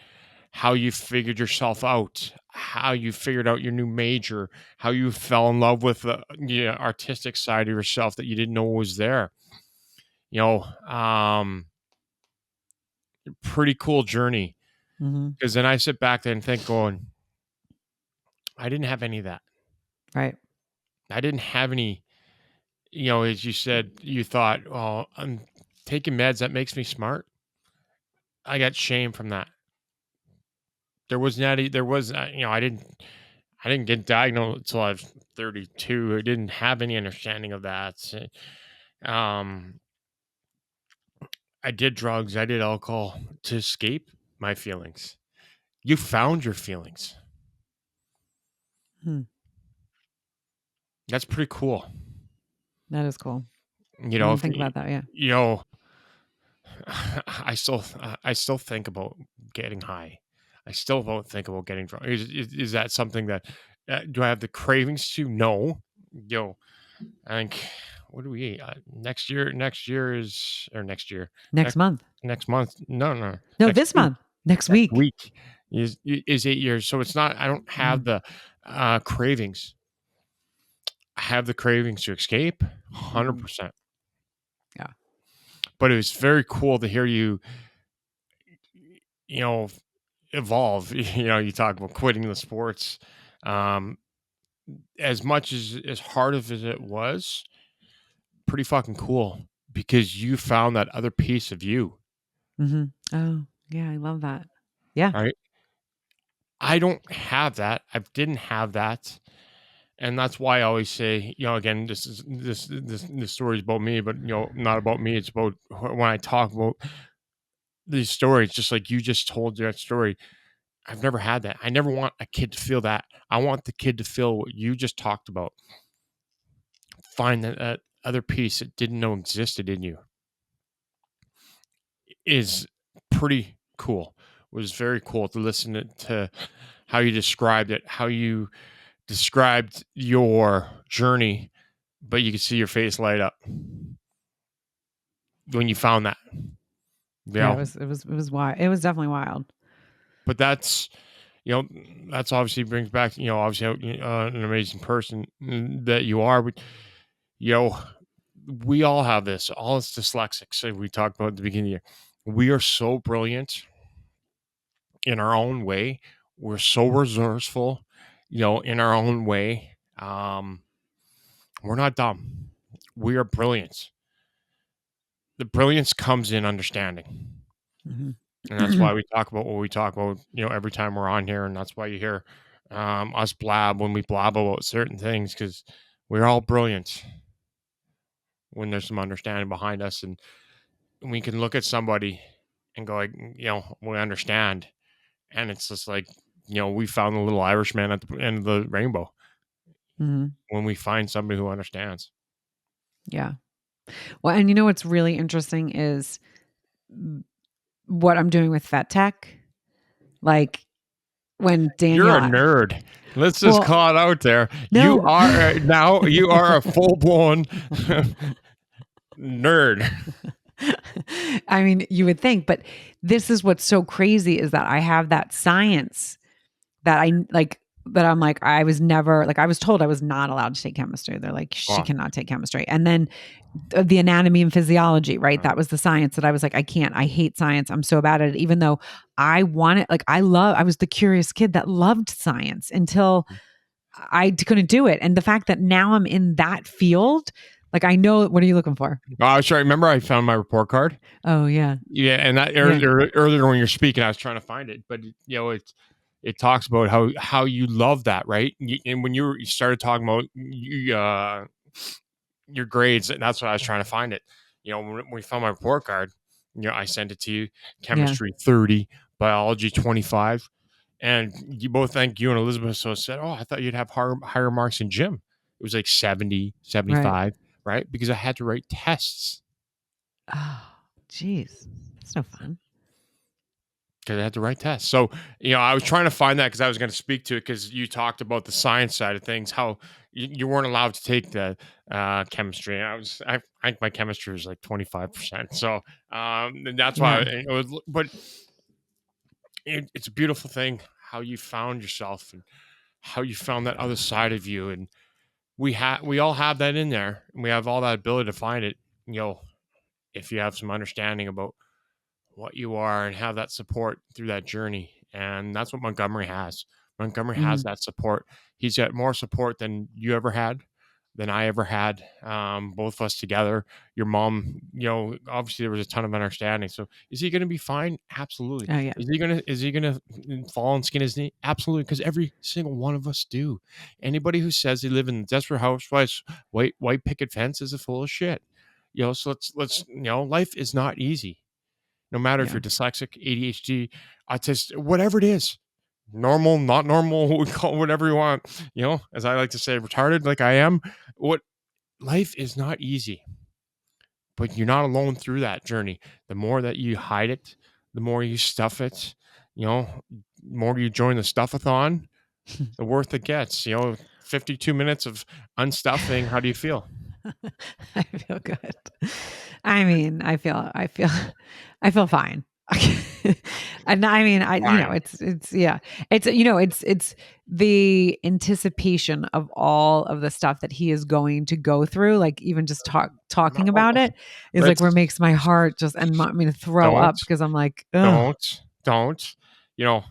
A: How you figured yourself out, how you figured out your new major, how you fell in love with the artistic side of yourself that you didn't know was there. Pretty cool journey. Because then I sit back there and think, going, I didn't have any of that.
B: Right.
A: I didn't have any, as you said, you thought, well, I'm taking meds, that makes me smart. I got shame from that. I didn't get diagnosed until I was 32. I didn't have any understanding of that. I did drugs, I did alcohol to escape my feelings. You found your feelings. That's pretty cool.
B: That is cool.
A: I didn't
B: think about that. Yeah.
A: I still think about getting high. I still don't think about getting drunk. Is that something that do I have the cravings to? No. I think, what do we eat next year? Next
B: Month.
A: Next month? No.
B: This month. Next week.
A: Is 8 years. So it's not. I don't have the cravings. I have the cravings to escape, 100%.
B: Yeah.
A: But it was very cool to hear you, evolve. You talk about quitting the sports. As much as hard as it was, pretty fucking cool because you found that other piece of you.
B: Oh, yeah, I love that. Yeah.
A: Right. I don't have that. I didn't have that. And that's why I always say, again, this story is about me, but not about me. It's about when I talk about these stories, just like you just told that story. I've never had that. I never want a kid to feel that. I want the kid to feel what you just talked about. Find that other piece that didn't know existed in you. Is pretty cool. It was very cool to listen to how you described it, how you described your journey, but you could see your face light up when you found that.
B: Yeah, it was wild. It was definitely wild.
A: But that's you know, that's obviously brings back, obviously an amazing person that you are. But, you know, we all have this, all as dyslexics. So we talked about at the beginning of the year. We are so brilliant in our own way. We're so resourceful, in our own way. We're not dumb. We are brilliant. The brilliance comes in understanding.
B: Mhm.
A: And that's why we talk about what we talk about, every time we're on here. And that's why you hear us blab when we blab about certain things, because we're all brilliant when there's some understanding behind us. And we can look at somebody and go, like, we understand. And it's just like, we found the little Irishman at the end of the rainbow
B: Mhm.
A: when we find somebody who understands.
B: Yeah. Well, and you know what's really interesting is what I'm doing with vet tech. Like when
A: You're a
B: Daniel,
A: nerd. Let's just
B: well,
A: call it out there. You
B: no,
A: are now you are a full blown nerd.
B: I mean, you would think, but this is what's so crazy is that I have that science that I like, that I'm like, I was never like, I was told I was not allowed to take chemistry. They're like, she
A: Oh,
B: cannot take chemistry. And then the anatomy and physiology, right? That was the science that I was like, I can't, I hate science. I'm so bad at it, even though I wanted, like, I was the curious kid that loved science until I couldn't do it. And the fact that now I'm in that field, like, I know, what are you looking for?
A: I was trying. Remember, I found my report card.
B: Oh, yeah.
A: Yeah, and that
B: Yeah.
A: earlier when you're speaking, I was trying to find it, but it talks about how you love that, right? And when you started talking about your grades, and that's what I was trying to find it. When we found my report card, I sent it to you.
B: Yeah.
A: Chemistry 30, biology 25, and you both think you and Elizabeth so said, "Oh, I thought you'd have higher marks in gym." It was like 70,
B: Right.
A: 75, right? Because I had to write tests.
B: Oh, geez. That's no fun.
A: Because I had to write tests. So, I was trying to find that because I was going to speak to it because you talked about the science side of things, how you weren't allowed to take the chemistry. I think my chemistry was like 25%. So, and that's why
B: Yeah.
A: it was, but it's a beautiful thing how you found yourself and how you found that other side of you. And we all have that in there, and we have all that ability to find it, if you have some understanding about what you are and have that support through that journey. And that's what Montgomery has. Montgomery has
B: Mhm.
A: that support. He's got more support than you ever had, than I ever had. Both of us together. Your mom, obviously there was a ton of understanding. So is he going to be fine? Absolutely.
B: Oh, yeah.
A: Is he gonna fall and skin his knee? Absolutely. Because every single one of us do. Anybody who says they live in the Desperate Housewives white picket fence is a full of shit. So let's life is not easy, no matter if
B: Yeah.
A: you're dyslexic, ADHD, autistic, whatever it is, normal, not normal, we call it whatever you want, as I like to say, retarded, like I am. What Life is not easy, but you're not alone through that journey. The more that you hide it, the more you stuff it, more you join the stuffathon, the worth it gets. 52 minutes of unstuffing. How do you feel?
B: I feel good. I mean, I feel fine. And I mean,
A: Fine.
B: yeah, it's the anticipation of all of the stuff that he is going to go through. Like even just talking
A: No,
B: about it is like where
A: let's
B: makes my heart just and want me to throw
A: don't,
B: up because I'm like, oh,
A: don't. You know,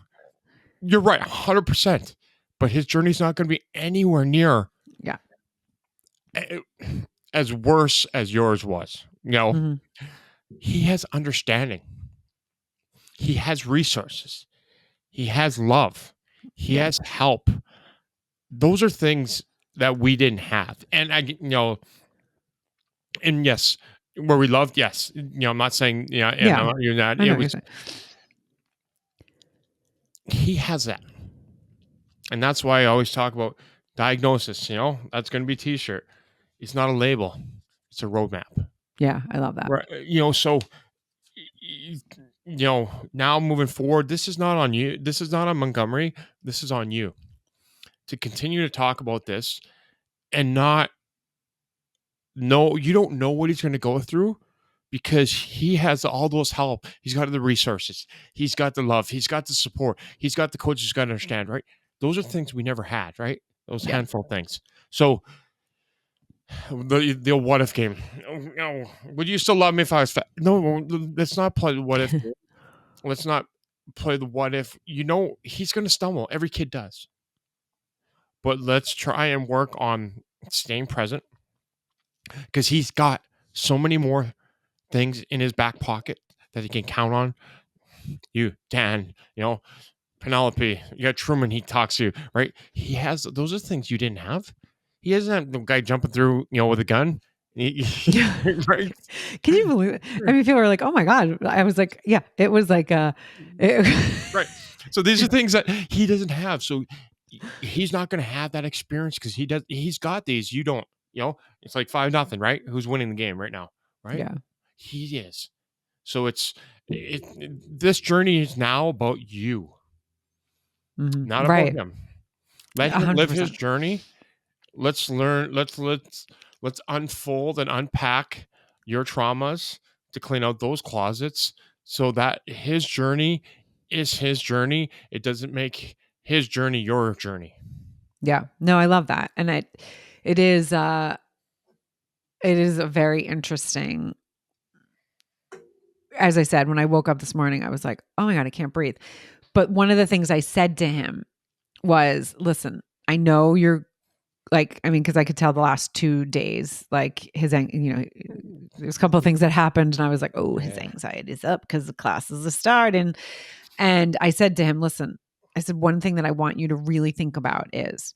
A: You're right, 100%. But his journey's not going to be anywhere near
B: yeah,
A: a- as worse as yours was.
B: hmm,
A: He has understanding. He has resources. He has love. He
B: yeah,
A: has help. Those are things that we didn't have. And yes, where we loved, yes. I'm not saying, and
B: yeah.
A: I'm not doing that.
B: I know what you're saying.
A: He has that. And that's why I always talk about diagnosis. That's going to be a t-shirt. It's not a label. It's a roadmap.
B: Yeah, I love that.
A: Right. So now moving forward, this is not on you. This is not on Montgomery. This is on you to continue to talk about this and not know, you don't know what he's going to go through, because he has all those help. He's got the resources. He's got the love. He's got the support. He's got the coaches who's got to understand, right? Those are things we never had, right? Those
B: Yeah.
A: handful of things. So the what if game. No, would you still love me if I was fat? No, let's not play the what if. Let's not play the what if. He's going to stumble. Every kid does. But let's try and work on staying present, because he's got so many more things in his back pocket that he can count on. You, Dan, Penelope, you got Truman, he talks to you, right? He has, those are things you didn't have. He doesn't have the guy jumping through, with a gun. Right?
B: Can you believe it? I mean, people are like, oh my God. I was like, yeah, it was like,
A: Right. So these are things that he doesn't have. So he's not going to have that experience because he's got these. You don't, it's like 5-0, right? Who's winning the game right now, right?
B: Yeah.
A: He is. So this journey is now about you, not about
B: Right.
A: him. Let him live his
B: 100%.
A: journey. Let's learn. Let's unfold and unpack your traumas to clean out those closets, so that his journey is his journey. It doesn't make his journey your journey.
B: Yeah. No, I love that. And it is a very interesting. As I said, when I woke up this morning, I was like, oh my God, I can't breathe. But one of the things I said to him was, listen, I know you're like, I mean, because I could tell the last 2 days, like there's a couple of things that happened, and I was like, oh, his anxiety is up because the classes are starting. And I said to him, listen, I said, one thing that I want you to really think about is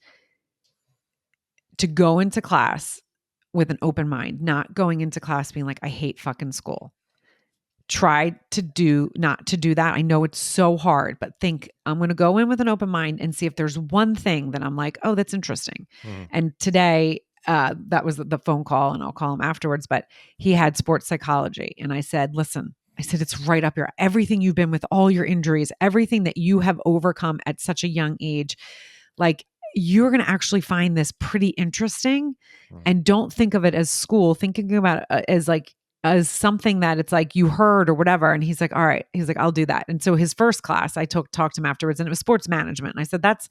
B: to go into class with an open mind, not going into class being like, I hate fucking school. Try not to do that. I know it's so hard, but think I'm going to go in with an open mind and see if there's one thing that I'm like, oh, that's interesting. And today, that was the phone call, and I'll call him afterwards, but he had sports psychology. And I said, listen, it's right up here. Everything you've been with, all your injuries, everything that you have overcome at such a young age, like you're going to actually find this pretty interesting. And don't think of it as school, thinking about it as something that it's like you heard or whatever. And he's like, all right. He's like, I'll do that. And so his first class, I talked to him afterwards, and it was sports management. And I said, that's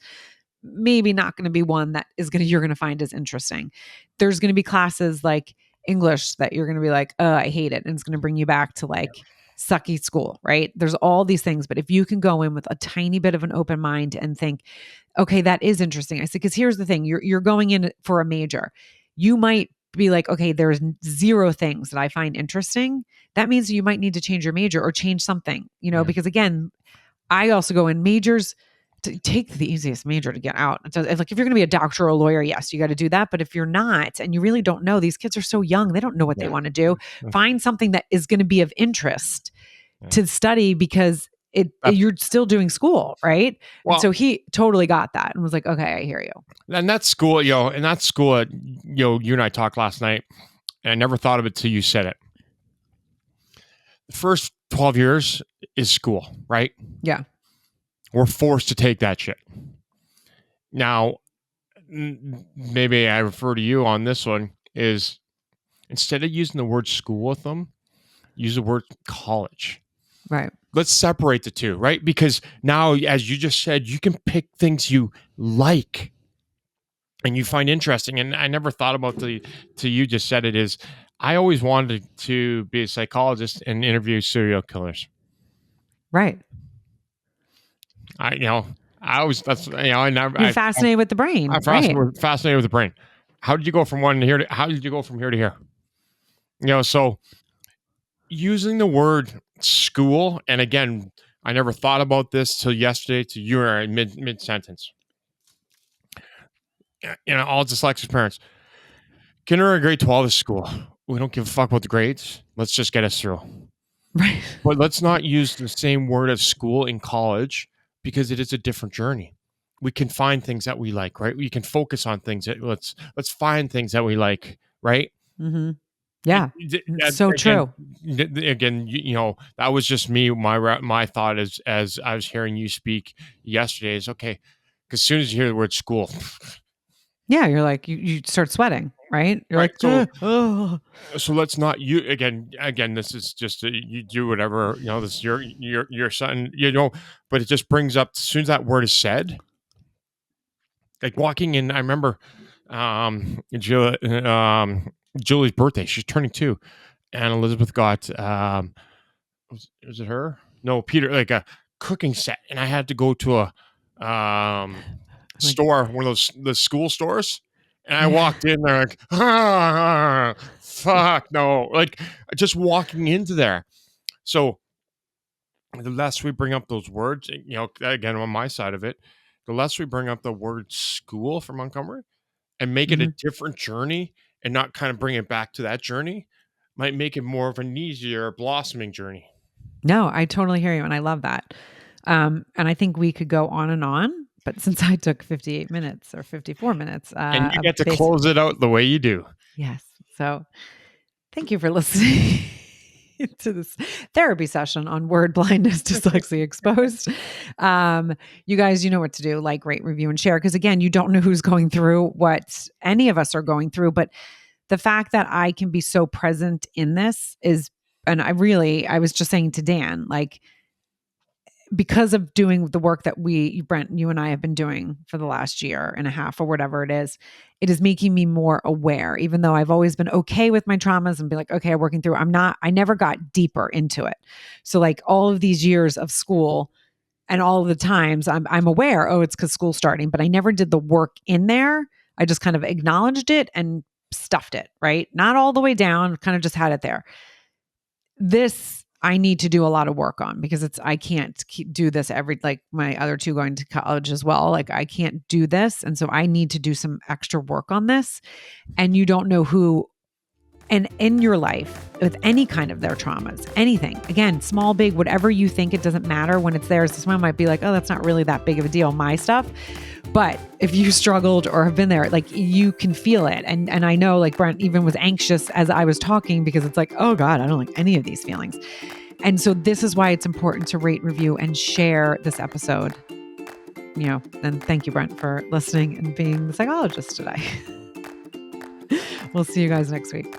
B: maybe not going to be one that you're going to find as interesting. There's going to be classes like English that you're going to be like, oh, I hate it. And it's going to bring you back to like sucky school, right? There's all these things. But if you can go in with a tiny bit of an open mind and think, okay, that is interesting. I said, because here's the thing, you're going in for a major. You might be like, okay, there's 0 things that I find interesting. That means you might need to change your major or change something, because again, I also go in majors to take the easiest major to get out. It's like, if you're going to be a doctor or a lawyer, yes, you got to do that. But if you're not, and you really don't know, these kids are so young, they don't know what they want to do. Find something that is going to be of interest to study, because you're still doing school, right?
A: Well,
B: and so he totally got that and was like, okay, I hear you.
A: And that's school, and that's school. You and I talked last night, and I never thought of it till you said it. The first 12 years is school, right?
B: Yeah.
A: We're forced to take that shit. Now, maybe I refer to you on this one, is instead of using the word school with them, use the word college.
B: Right.
A: Let's separate the two, right? Because now, as you just said, you can pick things you like and you find interesting. And I never thought about till you just said it, is I always wanted to be a psychologist and interview serial killers.
B: Right.
A: You're
B: fascinated with the brain.
A: I'm fascinated with the brain. How did you go from one to here? How did you go from here to here? So using the word school, and again, I never thought about this till yesterday. To you were mid sentence. All dyslexic parents. Kindergarten, grade 12 is school. We don't give a fuck about the grades. Let's just get us through.
B: Right.
A: But let's not use the same word as school in college, because it is a different journey. We can find things that we like, right? We can focus on things that let's find things that we like, right?
B: Mm-hmm. Yeah. So true.
A: Again, that was just me. My thought as I was hearing you speak yesterday is, okay, because as soon as you hear the word school,
B: Yeah, you're like you start sweating, right? You're
A: Right.
B: like,
A: So
B: oh.
A: so let's not you again, this is just you do whatever, this is your son, but it just brings up as soon as that word is said, like walking in. I remember Julie's birthday. She's turning 2, and Elizabeth got was it her? No, Peter, like a cooking set, and I had to go to a
B: Like,
A: store, one of those the school stores, and I
B: yeah.
A: walked in there like, fuck no, like just walking into there. So the less we bring up those words, again on my side of it, the less we bring up the word school for Montgomery and make it a
B: Mhm.
A: different journey and not kind of bring it back to that journey, might make it more of an easier blossoming journey.
B: No, I totally hear you, and I love that. And I think we could go on, but since I took 58 minutes or 54 minutes
A: And you
B: of
A: get to
B: basic,
A: close it out the way you do.
B: yes. So thank you for listening to this therapy session on word blindness, dyslexia exposed. You guys, you know what to do: like, rate, review, and share. Because again, you don't know who's going through what any of us are going through, but the fact that I can be so present in this is, and I was just saying to Dan, like, because of doing the work that Brent, you and I have been doing for the last year and a half or whatever it is making me more aware, even though I've always been okay with my traumas and be like, okay, I'm working through. I never got deeper into it. So like all of these years of school and all of the times I'm aware, oh, it's because school's starting, but I never did the work in there. I just kind of acknowledged it and stuffed it, right? Not all the way down, kind of just had it there. This I need to do a lot of work on because I can't do this like my other two going to college as well. Like I can't do this. And so I need to do some extra work on this. And you don't know who, and in your life with any kind of their traumas, anything, again, small, big, whatever you think, it doesn't matter when it's theirs. Someone might be like, oh, that's not really that big of a deal, my stuff. But if you struggled or have been there, like you can feel it. And I know like Brent even was anxious as I was talking because it's like, oh God, I don't like any of these feelings. And so this is why it's important to rate, review, and share this episode. And thank you, Brent, for listening and being the psychologist today. We'll see you guys next week.